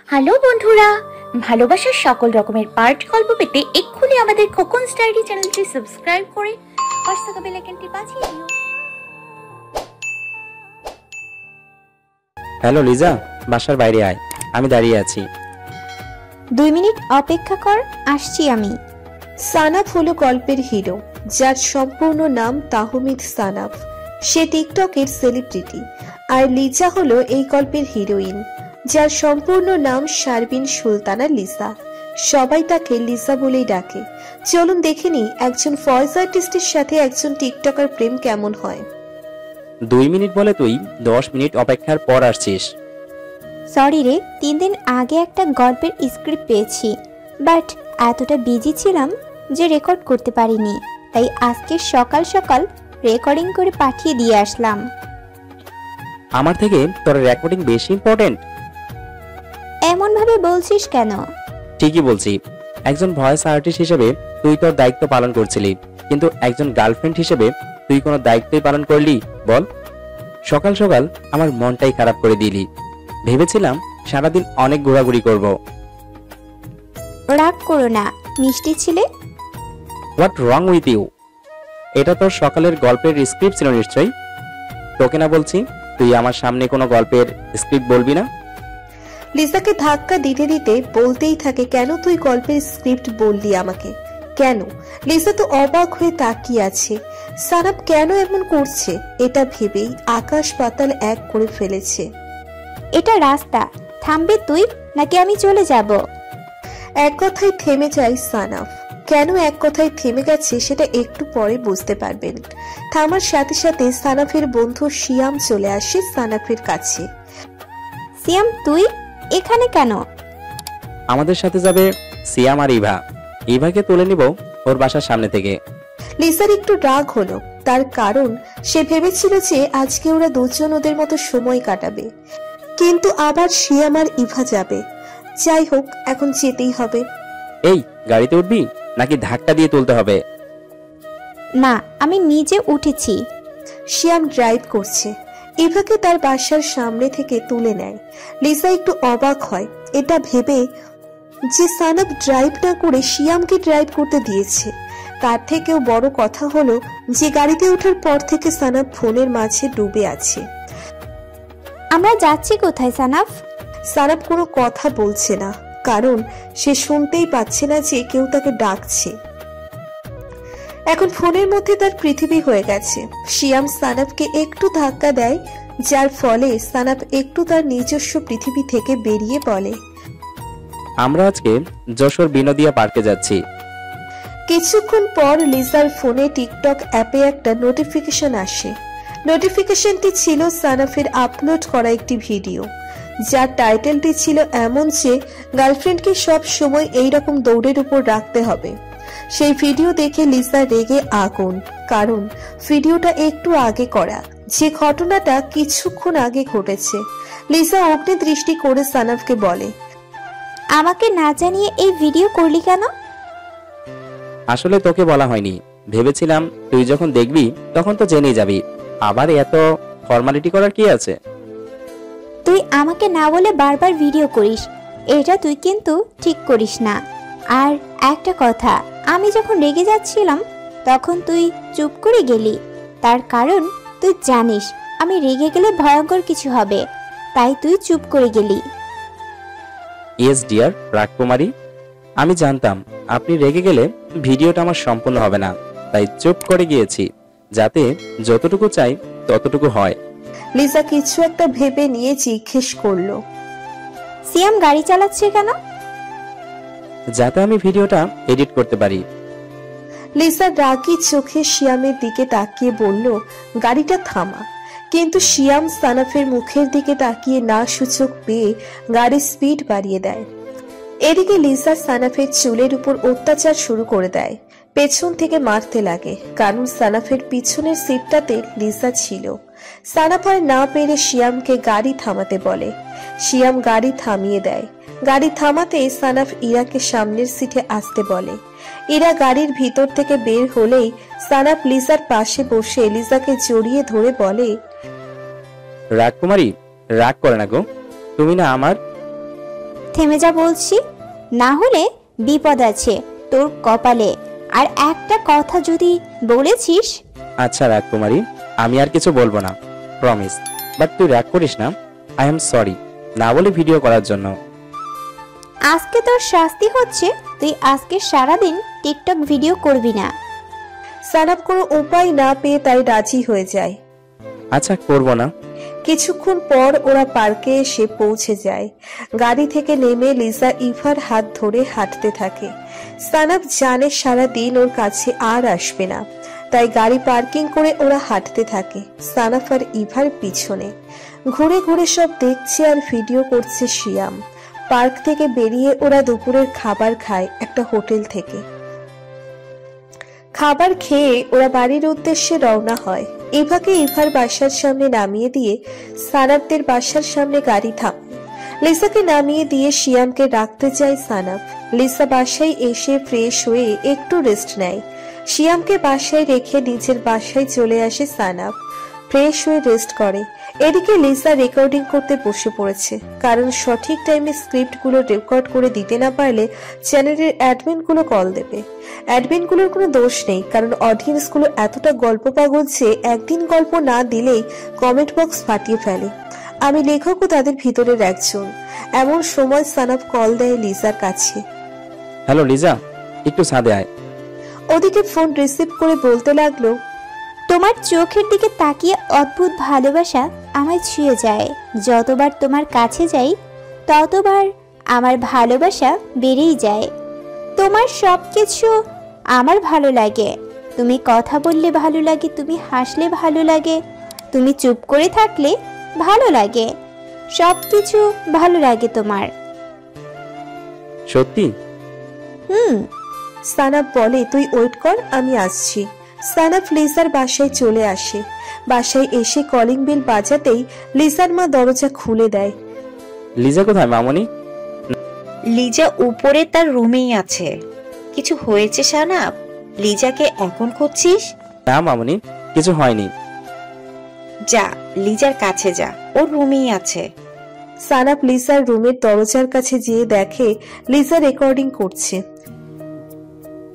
Hello বন্ধুরা, ভালোবাসার সকল রকমের পার্ট গল্প পেতে এক্ষুনি আমাদের খোকনস ডায়েরি চ্যানেলটি সাবস্ক্রাইব করে পাশে থাকা বেল আইকনটি বাজিয়ে দিও। হ্যালো লিজা, বাসার বাইরে আয়, আমি দাঁড়িয়ে আছি। 2 মিনিট অপেক্ষা কর, আসছি আমি। সানাফ হলো গল্পের হিরো, যার সম্পূর্ণ নাম তাহমিদ সানাফ। সে টিকটকের সেলিব্রিটি। আর লিজা হলো এই গল্পের হিরোইন, যার সম্পূর্ণ নাম শারবিন সুলতানা লিসা। সবাই তাকে লিসা বলেই ডাকে। চলুন দেখে নিই একজন ভয়েস আর্টিস্টের সাথে একজন টিকটকার প্রেম কেমন হয়। 2 মিনিট বলে তুই 10 মিনিট অপেক্ষার পর আসছিস। সরি রে, 3 দিন আগে একটা গল্পের স্ক্রিপ্ট পেয়েছি, বাট এতটা বিজি ছিলাম যে রেকর্ড করতে পারিনি। তাই আজকে সকাল সকাল রেকর্ডিং করে পাঠিয়ে দিয়ে আসলাম। আমার থেকে তোর রেকর্ডিং বেশি ইম্পর্টেন্ট? এমন ভাবে বলছিস কেন? ঠিকই বলছি। একজন ভয়েস আর্টিস্ট হিসেবে তুই তোর দায়িত্ব পালন করছিলি, কিন্তু একজন গার্লফ্রেন্ড হিসেবে তুই কোনো দায়িত্বই পালন করলি? বল। সকাল সকাল আমার মনটাই খারাপ করে দিলি। ভেবেছিলাম সারাদিন অনেক ঘোরাঘুরি করব। রাগ করো না, মিষ্টি ছিলে। What wrong with you? এটা তোর সকালের গল্পের স্ক্রিপ্ট ছিল নিশ্চয়ই। তোকে না বলছি তুই আমার সামনে কোনো গল্পের স্ক্রিপ্ট বলবি না। লিজাকে ধাক্কা দিতে দিতে বলতেই থাকে, কেন তুই গল্পের স্ক্রিপ্ট বললি আমাকে? কেন? লিজা তো অবাক হয়ে তাকিয়ে আছে। সানাফ কেন এমন করছে এটা ভেবেই আকাশ পাতাল এক করে ফেলেছে। এটা রাস্তা, থামবে তুই নাকি আমি চলে যাব? এক কথায় থেমে যায় সানাফ। কেন এক কথায় থেমে গেছে সেটা একটু পরে বুঝতে পারবেন। থামার সাথে সাথে সানাফের বন্ধু শিয়াম চলে আসে সানাফের কাছে। সিয়াম, তুই এখানে কেন? আমাদের সাথে যাবে সিয়াম আর ইভা। ইভাকে তুলে নিব ওর বাসার সামনে থেকে। লিসার একটু রাগ হলো, তার কারণ সে ভেবেছিল যে আজকে ওরা দুজন ওদের মতো সময় কাটাবে, কিন্তু আবার শিয়াম আর ইভা যাবে। যাই হোক, এখন যেতেই হবে। এই, গাড়িতে উঠবি নাকি ধাক্কা দিয়ে তুলতে হবে? না, আমি নিজে উঠেছি। শিয়াম ড্রাইভ করছে, ইভাকে তার বাসার সামনে থেকে তুলে নেয়। লিসা একটু অবাক হয় এটা ভেবে যে সানাফ ড্রাইভ না করে শিয়ামকে ড্রাইভ করতে দিয়েছে। তার থেকেও বড় কথা হলো যে গাড়িতে ওঠার পর থেকে সানাফ ফোনের মাঝে ডুবে আছে। আমরা যাচ্ছি কোথায় সানাফ? সানাফ কোনো কথা বলছে না, কারণ সে শুনতেই পাচ্ছে না যে কেউ তাকে ডাকছে। এখন ফোনের মধ্যে তার পৃথিবী হয়ে গেছে। শিয়াম সানাফকে একটু ধাক্কা দেয়, যার ফলে সানাফ একটু তার নিজস্ব পৃথিবী থেকে বেরিয়ে বলে, আমরা আজকে যশোর বিনোদিয়া পার্কে যাচ্ছি। কিছুক্ষণ পর লিজার ফোনে টিকটক অ্যাপে একটা নোটিফিকেশন আসে। নোটিফিকেশনটি ছিল সানাফের আপলোড করা একটি ভিডিও, যার টাইটেলটি ছিল এমন যে গার্লফ্রেন্ডকে সব সময় এইরকম দৌড়ের উপর রাখতে হবে। সেই ভিডিও দেখে লিজা রেগে আগুন, কারণ ভিডিওটা একটু আগে করা, যে ঘটনাটা কিছুক্ষণ আগে ঘটেছে। লিজা অগ্নি দৃষ্টি করে সানাফকে বলে, আমাকে না জানিয়ে এই ভিডিও করলি কেন? আসলে তোকে বলা হয়নি, ভেবেছিলাম তুই যখন দেখবি তখন তো জেনেই যাবি। আবার এত ফর্মালিটি করার কি আছে? তুই আমাকে না বলে বারবার ভিডিও করিস, এটা তুই কিন্তু ঠিক করিস না। আর একটা কথা, আমি যখন রেগে যাচ্ছিলাম তখন তুই চুপ করে গেলি। তার কারণ তুই জানিস আমি রেগে গেলে ভয়ঙ্কর কিছু হবে, তাই তুই চুপ করে গেলি। ইয়েস ডিয়ার রাজকুমারী, আমি জানতাম আপনি রেগে গেলে ভিডিওটা আমার সম্পূর্ণ হবে না, তাই চুপ করে গিয়েছি, যাতে যতটুকু চাই ততটুকু হয়। লিজা কিছু একটা ভেবে নিয়ে জিজ্ঞেস করলো, সিয়াম গাড়ি চালাচ্ছে কেন? যাতে আমি ভিডিওটা এডিট করতে পারি। লিজা রাগী চোখে শিয়ামের দিকে তাকিয়ে বলল, গাড়িটা থামা। কিন্তু শিয়াম সানাফের মুখের দিকে তাকিয়ে না সূচক পেয়ে গাড়ির স্পিড বাড়িয়ে দেয়। এদিকে লিজা সানাফের চুলের উপর অত্যাচার শুরু করে দেয়, পেছন থেকে মারতে লাগে, কারণ সানাফের পিছনের সিটটাতে লিজা ছিল। সানাফ আর না পেরে শিয়ামকে গাড়ি থামাতে বলে। শিয়াম গাড়ি থামিয়ে দেয়। গাড়ি থামাতে সানাফ ইরাকে সামনের সিটে আসতে বলে। ইরা গাড়ির ভিতর থেকে বের হলেই সানাফ লিজার পাশে বসে লিজাকে জড়িয়ে ধরে বলে, রাজকুমারী, রাগ করে না গো, তুমি না আমার। থেমে যা বলছি, না হলে বিপদ আছে তোর কপালে। আর একটা কথা যদি বলেছিস। আচ্ছা রাগ কুমারী, আমি আর কিছু বলবো না, প্রমিস। বাট তুই রাগ করিস না, আই এম সরি না বলে ভিডিও করার জন্য। আজকে তোর শাস্তি হচ্ছে তুই আজকে সারাদিন টিকটক ভিডিও করবি না। সানাফ কোনো উপায় না পেয়ে তাই রাজি হয়ে যায়। আচ্ছা করবো না। কিছুক্ষণ পর ওরা পার্কে এসে পৌঁছে যায়। গাড়ি থেকে নেমে লিজা ইভার হাত ধরে হাঁটতে থাকে। সানাফ জানে সারাদিন ওর কাছে আর আসবে না, তাই গাড়ি পার্কিং করে ওরা হাঁটতে থাকে সানাফ আর ইভার পিছনে। ঘুরে ঘুরে সব দেখছে আর ভিডিও করছে শিয়াম। পার্ক থেকে বেরিয়ে ওরা দুপুরের খাবার খায় একটা হোটেল থেকে। খাবার খেয়ে ওরা বাড়ির উদ্দেশ্যে রওনা হয়। ইভাকে ইভার বাসার সামনে নামিয়ে দিয়ে সানাফদের বাসার সামনে গাড়ি থামায়। লিসাকে নামিয়ে দিয়ে শিয়ামকে রাখতে চায় সানাফ। লিসা বাসায় এসে ফ্রেশ হয়ে একটু রেস্ট নেয়। শিয়ামকে বাসায় রেখে নিজের বাসায় চলে আসে সানাফ, ফ্রেশ হয়ে রেস্ট করে। এদিকে লিসা রেকর্ডিং করতে বসে পড়েছে, কারণ সঠিক টাইমে স্ক্রিপ্টগুলো রেকর্ড করে দিতে না পারলে চ্যানেলের অ্যাডমিনগুলো কল দেবে। অ্যাডমিনগুলোর কোনো দোষ নেই, কারণ অডিয়েন্সগুলো এতটা গল্প পাগল যে একদিন গল্প না দিলেই কমেন্ট বক্স ফাটিয়ে ফেলে। আমি লেখকও তাদের ভিতরের একজন। এমন সময় সানাফ কল দেয় লিজার কাছে। হ্যালো লিজা, একটু ছাদে আয়। ওদিকে ফোন রিসিভ করে বলতে লাগলো, তোমার চোখের দিকে তাকিয়ে অদ্ভুত ভালোবাসা আমায় ছুঁয়ে যায়। যতবার তোমার কাছে যাই ততবার আমার ভালোবাসা বেড়েই যায়। তোমার সবকিছু আমার ভালো লাগে। তুমি কথা বললে ভালো লাগে, তুমি হাসলে ভালো লাগে, তুমি চুপ করে থাকলে ভালো লাগে, সবকিছু ভালো লাগে তোমার। সত্যি? সানাফ বলে, তুই ওয়েট কর, আমি আসছি। সানাফ লিজার বাসায় চলে আসে। বাসায় এসে কলিং বেল বাজাতেই লিজার মা দরজা খুলে দেয়। লিজা কোথায় মামনি? লিজা উপরে তার রুমেই আছে। কিছু হয়েছে সানাপ? লিজাকে এখন খুঁজছিস? না মামনি, কিছু হয়নি। যা লিজার কাছে যা, ওর রুমেই আছে। সানাফ লিজার রুমের দরজার কাছে যেয়ে দেখে লিজা রেকর্ডিং করছে।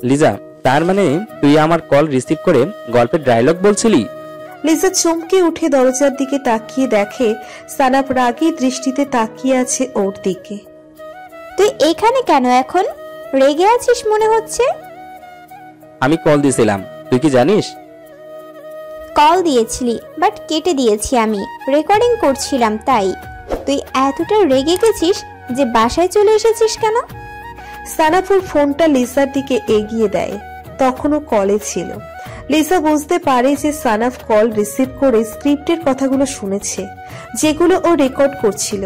লিজা, তার মানে তুই আমার কল রিসিভ করে গল্পের ডায়লগ বলছিলি? লিজা চমকে উঠে দরজার দিকে তাকিয়ে দেখে সানাফ রাগী দৃষ্টিতে তাকিয়ে আছে ওর দিকে। তুই এখানে কেন এখন? রেগে আছিস মনে হচ্ছে। আমি কল দিয়েছিলাম, তুই কি জানিস? কল দিয়েছিলি, বাট কেটে দিয়েছি আমি, রেকর্ডিং করছিলাম তাই। তুই এতটা রেগে গেছিস যে বাসায় চলে এসেছিস কেন? সানাফুর ফোনটা লিজার দিকে এগিয়ে দেয়। তখনও কলে ছিল। লিজা বুঝতে পারে যে সানাফ কল রিসিভ করে স্ক্রিপ্টের কথাগুলো শুনেছে, যেগুলো ও রেকর্ড করছিল।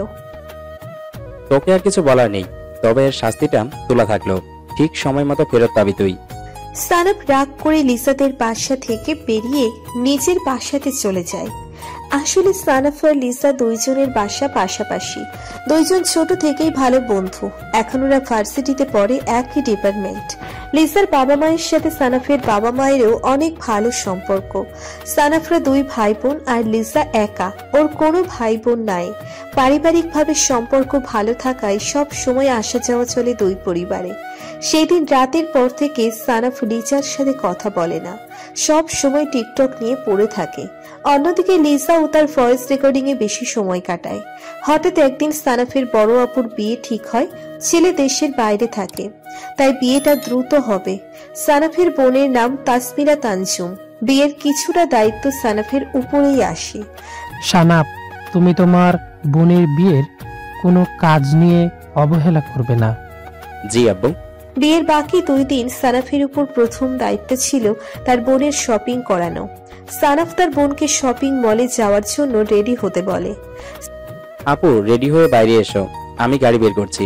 তোকে আর কিছু বলার নেই, তবে এর শাস্তিটা তোলা থাকলো। ঠিক সময় মতো ফেরত পাবি তুই। সানাফ রাগ করে লিসাদের বাসা থেকে বেরিয়ে নিজের বাসাতে চলে যায়। আসলে সানাফ আর লিসা দুইজনের বাসা পাশাপাশি। দুইজন ছোট থেকেই ভালো বন্ধু। এখন ওরা ভার্সিটিতে পড়ে, একই ডিপার্টমেন্ট। লিসার বাবা মায়ের সাথে সানাফের বাবা মায়েরও অনেক ভালো সম্পর্ক। সানাফরা দুই ভাই বোন আর লিসা একা, ওর কোনো ভাই বোন নাই। পারিবারিকভাবে সম্পর্ক ভালো থাকায় সব সময় আসা যাওয়া চলে দুই পরিবারে। সেই দিন রাতের পর থেকে সানাফ লিজার সাথে কথা বলে না, সব সময় টিকটক নিয়ে পড়ে থাকে। অন্যদিকে লিজা ও তার ভয়েস রেকর্ডিং এ বেশি সময় কাটায়। হঠাৎ একদিন সানাফের বড় আপুর বিয়ে ঠিক হয়। ছেলে দেশের বাইরে থাকে, তাই বিয়েটা দ্রুত হবে। সানাফের বোনের নাম তাসমিরা তানজুম। বিয়ের কিছুটা দায়িত্ব সানাফের উপরেই আসে। সানাপ, তুমি তোমার বোনের বিয়ের কোনো কাজ নিয়ে অবহেলা করবে না। জি আব্বু। বিয়ের বাকি 2 দিন সানাফের উপর প্রথম দায়িত্ব ছিল তার বোনের শপিং করানো। সানাফ তার বোনকে শপিং মলে যাওয়ার জন্য রেডি হতে বলে। আপু রেডি হয়ে বাইরে এসো, আমি গাড়ি বের করছি।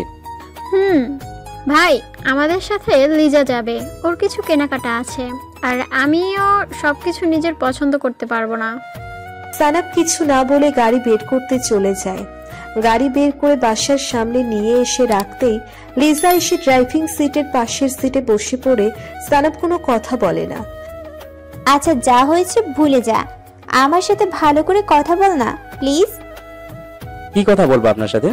ভাই, আমাদের সাথে লিজা যাবে, ওর কিছু কেনাকাটা আছে, আর আমিও সবকিছু নিজের পছন্দ করতে পারবো না। সানাফ কিছু না বলে গাড়ি বের করতে চলে যায়। গাড়ি বের করে বাসার সামনে নিয়ে এসে রাখতেই লিজা এসে ড্রাইভিং সিটের পাশের সিটে বসে পড়ে। সানাফ কোনো কথা বলে না। আচ্ছা, যা হয়েছে ভুলে যা, আমার সাথে ভালো করে কথা বল না প্লিজ। কি কথা বলবো আপনার সাথে?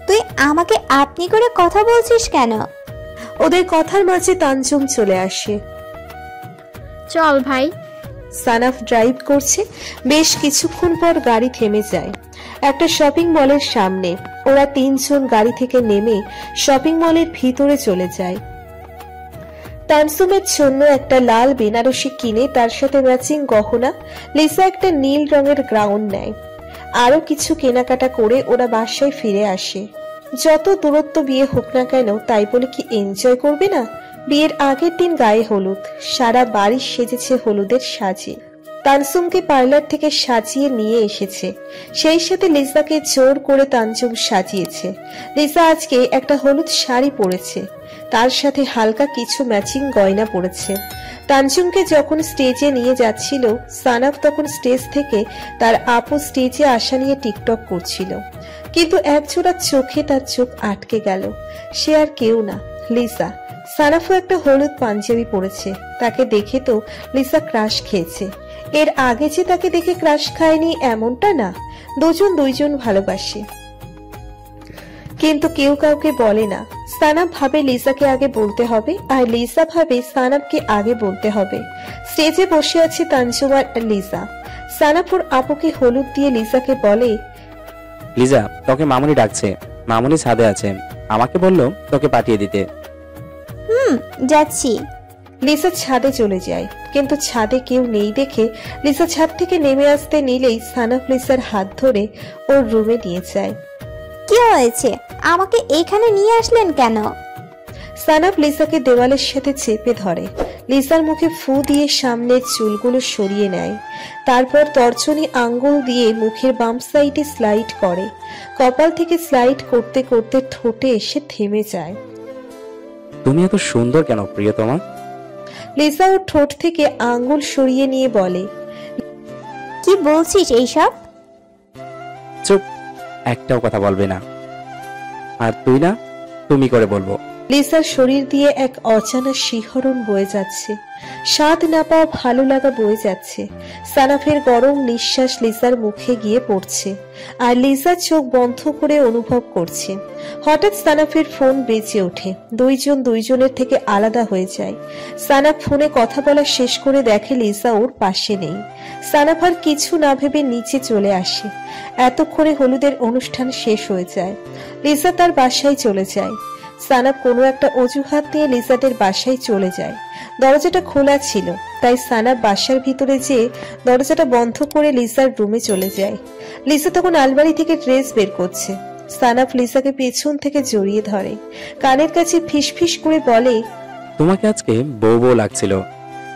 তুই আমাকে আপনি করে কথা বলছিস কেন? ওদের কথার মাঝে তানজুম চলে আসে। চল ভাই। সানাফ ড্রাইভ করছে। বেশ কিছুক্ষণ পর গাড়ি থেমে যায় একটা শপিং মলের সামনে। ওরা তিনজন গাড়ি থেকে নেমে শপিং মলের ভিতরে চলে যায়। তানসুমের জন্য একটা লাল বেনারসি কিনে তার সাথে ম্যাচিং গহনা, লিসা একটা নীল রঙের গ্রাউন্ড নেয়। আরো কিছু কেনাকাটা করে ওরা বাসায় ফিরে আসে। যত দূরত্ব বিয়ে হোক না কেন, তাই বলে কি এনজয় করবে না? বিয়ের আগের দিন গায়ে হলুদ, সারা বাড়ি সেজেছে হলুদের সাজে। তানসুমকে পার্লার থেকে সাজিয়ে নিয়ে এসেছে, সেই সাথে লিসাকে জোর করে তানজুম সাজিয়েছে। লিসা আজকে একটা হলুদ শাড়ি পরেছে, তার সাথে হালকা কিছু ম্যাচিং গয়না পরেছে। তানজুমকে যখন স্টেজে নিয়ে যাচ্ছিল, সানাফ তখন স্টেজ থেকে তার আপু স্টেজে আসা নিয়ে টিকটক করছিল, কিন্তু একজোড়া চোখে তার চোখ আটকে গেল। সে আর কেউ না, লিসা। সানাফও একটা হলুদ পাঞ্জাবি পরেছে। তাকে দেখে তো লিসা ক্রাশ খেয়েছে। এর আগে যে তাকে দেখে ক্রাশ খায়নি এমনটা না, দুজন ভালোবাসে, কিন্তু কেউ কাউকে বলে না। সানাফ ভাবে লিসাকে আগে বলতে হবে, আর লিসা ভাবে সানাফকে আগে বলতে হবে। স্টেজে বসে আছে তানজুম আর লিসা। সানাফ ওর আপুকে হলুদ দিয়ে লিসাকে বলে, লিজা, তোকে মামুনি ডাকছে। মামুনি ছাদে আছে, আমাকে বললো তোকে পাঠিয়ে দিতে। যাচ্ছি। লিসা ছাদে চলে যায়, কিন্তু ছাদে কেউ নেই দেখে লিসা ছাদ থেকে নেমে আসতে নিলেই সানাফ লিসার হাত ধরে ওর রুমে নিয়ে যায়। কি হয়েছে? আমাকে এখানে নিয়ে আসলেন কেন? সানাফ লিসাকে দেওয়ালের সাথে চেপে ধরে। লিসার মুখে ফু দিয়ে সামনের চুলগুলো সরিয়ে নেয়। তারপর তর্জনী আঙ্গুল দিয়ে মুখের বাম সাইডে স্লাইড করে। কপাল থেকে স্লাইড করতে করতে ঠোঁটে এসে থেমে যায়। তুমি এত সুন্দর কেন প্রিয়তমা? লিসা ওর ঠোঁট থেকে আঙ্গুল সরিয়ে নিয়ে বলে, কি বলছিস এইসব? চুপ, একটাও কথা বলবে না। আর তুই না, তুমি করে বলবো। লিসার শরীর দিয়ে এক অজানা শিহরণ বয়ে যাচ্ছে, স্বাদ না পাওয়া ভালো লাগা বয়ে যাচ্ছে। সানাফের গরম নিঃশ্বাস লিসার মুখে গিয়ে পড়ছে, আর লিসা চোখ বন্ধ করে অনুভব করছে। হঠাৎ সানাফের ফোন বেজে ওঠে। দুইজনের থেকে আলাদা হয়ে যায়। সানাফ ফোনে কথা বলা শেষ করে দেখে লিসা ওর পাশে নেই। সানাফ আর কিছু না ভেবে নিচে চলে আসে। এতক্ষণে হলুদের অনুষ্ঠান শেষ হয়ে যায়। লিসা তার বাসায় চলে যায়। সানাফ কোনো একটা অজুহাত নিয়ে লিসাদের বাসায় চলে যায়। দরজাটা খোলা ছিল, তাই সানাফ বাসার ভিতরে যেয়ে দরজাটা বন্ধ করে লিসার রুমে চলে যায়। লিসা তখন আলমারি থেকে ড্রেস বের করছে। সানাফ লিসাকে পেছন থেকে জড়িয়ে ধরে, কানের কাছে ফিসফিস করে বলে, তোমাকে আজকে বউ বউ লাগছিল।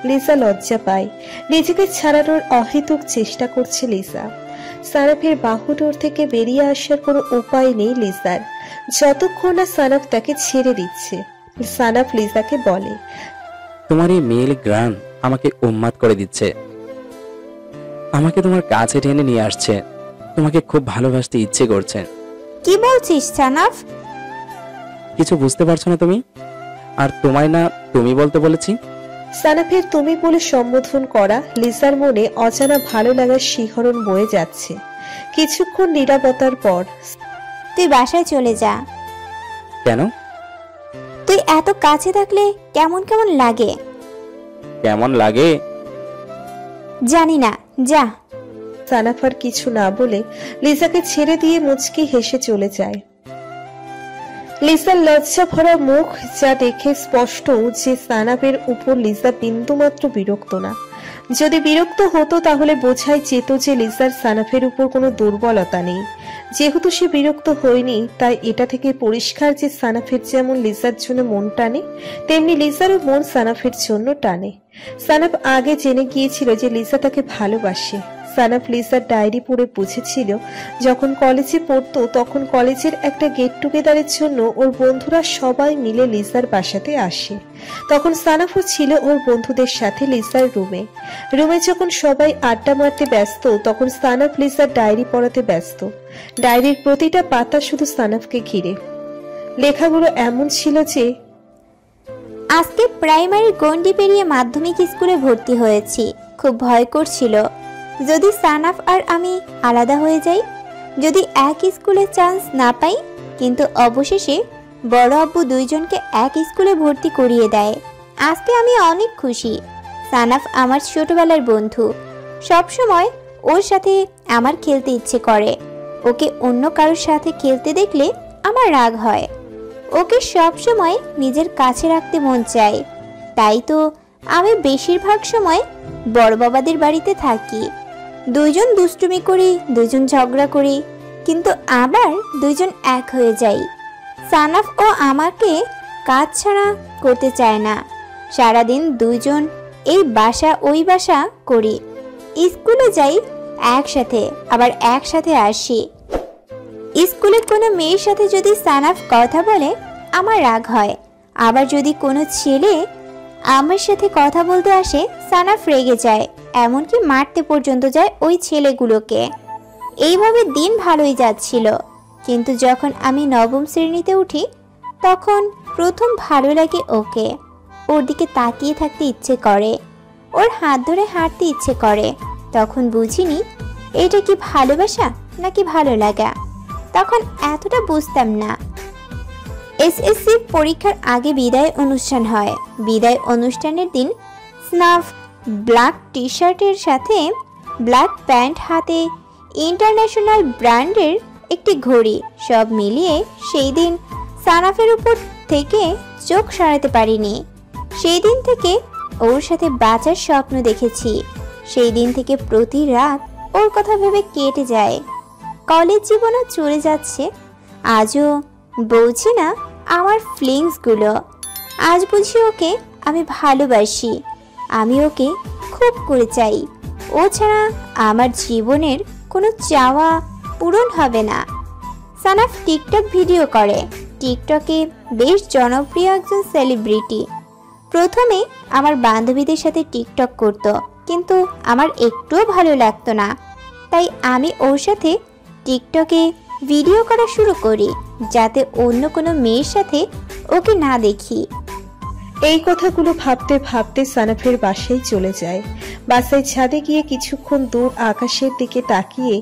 লিসা লজ্জা পায়। নিজেকে ছাড়ানোর অহেতুক চেষ্টা করছে লিসা। সানাফের বাহুডোর থেকে বেরিয়ে আসার কোনো উপায় নেই লিসার, যতক্ষণ না সানাফ তাকে ছেড়ে দিচ্ছে। সানাফ লিসাকে বলে, তোমার এই মেল গ্রান আমাকে উন্মাদ করে দিচ্ছে। আমাকে তোমার কাছে টেনে নিয়ে আসছে। তোমাকে খুব ভালোবাসতে ইচ্ছে করছে। কি বলছিস সানাফ? কিছু বুঝতে পারছো না তুমি? আর তোমায় না তুমি বলতে বলেছি। সানাফের তুমি বলে সম্বোধন করা লিসার মনে অজানা ভালো লাগার শিহরণ বয়ে যাচ্ছে। কিছুক্ষণ নীরবতার পর, তুই বাসায় চলে যা। কেন? তুই এত কাছে থাকলে কেমন কেমন লাগে। কেমন লাগে জানি না, যা। সানাফ আর কিছু না বলে লিসাকে ছেড়ে দিয়ে মুচকি হেসে চলে যায়। লিসার লজ্জা ভরা মুখ যা দেখে স্পষ্ট যে সানাফের উপর লিসা বিন্দুমাত্র বিরক্ত না। যদি বিরক্ত হতো তাহলে বোঝাই যেত যে লিসার সানাফের উপর কোনো দুর্বলতা নেই। যেহেতু সে বিরক্ত হয়নি, তাই এটা থেকে পরিষ্কার যে সানাফের যেমন লিসার জন্য মন টানে, তেমনি লিসারও মন সানাফের জন্য টানে। সানাফ আগে জেনে গিয়েছিল যে লিসা তাকে ভালোবাসে। সানাফ লিসার ডায়েরি পড়ে বুঝেছিল যখন কলেজে পড়তো তখন কলেজের একটা গেট টুগেদারের জন্য ওর বন্ধুরা সবাই মিলে লিসার বাসাতে আসে। তখন সানাফও ছিল ওর বন্ধুদের সাথে লিসার রুমে। যখন সবাই আড্ডা মারতে ব্যস্ত, তখন সানাফ লিসার ডায়েরি পড়াতে ব্যস্ত। ডায়েরির প্রতিটা পাতা শুধু সানাফকে ঘিরে। লেখাগুলো এমন ছিল যে, আজকে প্রাইমারি গণ্ডি পেরিয়ে মাধ্যমিক স্কুলে ভর্তি হয়েছি। খুব ভয় করছিল যদি সানাফ আর আমি আলাদা হয়ে যাই, যদি এক স্কুলে চান্স না পাই, কিন্তু অবশেষে বড় আব্বু দুইজনকে এক স্কুলে ভর্তি করিয়ে দেয়। আজকে আমি অনেক খুশি। সানাফ আমার ছোটবেলার বন্ধু। সবসময় ওর সাথে আমার খেলতে ইচ্ছে করে। ওকে অন্য কারোর সাথে খেলতে দেখলে আমার রাগ হয়। ওকে সবসময় নিজের কাছে রাখতে মন চায়। তাই তো আমি বেশিরভাগ সময় বড় বাবাদের বাড়িতে থাকি। দুইজন দুষ্টুমি করি, দুইজন ঝগড়া করি, কিন্তু আবার দুইজন এক হয়ে যাই। সানাফ ও আমাকে কাজ ছাড়া করতে চায় না। সারাদিন দুইজন এই বাসা ওই বাসা করি। স্কুলে যাই একসাথে, আবার একসাথে আসি। স্কুলে কোনো মেয়ের সাথে যদি সানাফ কথা বলে আমার রাগ হয়। আবার যদি কোনো ছেলে আমার সাথে কথা বলতে আসে সানাফ রেগে যায়, এমনকি মারতে পর্যন্ত যায় ওই ছেলেগুলোকে। এইভাবে দিন ভালোই যাচ্ছিল, কিন্তু যখন আমি নবম শ্রেণীতে উঠি তখন প্রথম ভালো লাগে ওকে। ওর দিকে তাকিয়ে থাকতে ইচ্ছে করে, ওর হাত ধরে হাঁটতে ইচ্ছে করে। তখন বুঝিনি এটা কি ভালোবাসা নাকি ভালো লাগা। তখন এতটা বুঝতাম না। এসএসসি পরীক্ষার আগে বিদায় অনুষ্ঠান হয়। বিদায় অনুষ্ঠানের দিন স্নাফ ব্ল্যাক টি শার্টের সাথে ব্ল্যাক প্যান্ট, হাতে ইন্টারন্যাশনাল ব্র্যান্ডের একটি ঘড়ি, সব মিলিয়ে সেই দিন সানাফের উপর থেকে চোখ সরাতে পারিনি। সেই দিন থেকে ওর সাথে বাঁচার স্বপ্ন দেখেছি। সেই দিন থেকে প্রতি রাত ওর কথা ভেবে কেটে যায়। কলেজ জীবনও চলে যাচ্ছে, আজও বলছি না আমার ফিলিংসগুলো। আজ বুঝি ওকে আমি ভালোবাসি, আমি ওকে খুব করে চাই। ও ছাড়া আমার জীবনের কোনো চাওয়া পূরণ হবে না। সানাফ টিকটক ভিডিও করে। টিকটকে বেশ জনপ্রিয় একজন সেলিব্রিটি। প্রথমে আমার বান্ধবীদের সাথে টিকটক করত, কিন্তু আমার একটুও ভালো লাগতো না। তাই আমি ওর সাথে টিকটকে ভিডিও করা শুরু করি, যাতে অন্য কোনো মেয়ের সাথে ওকে না দেখি। এই কথাগুলো ভাবতে ভাবতে সানাফের বাসায় চলে যায়। বাসায় ছাদে গিয়ে কিছুক্ষণ দূর আকাশের দিকে তাকিয়ে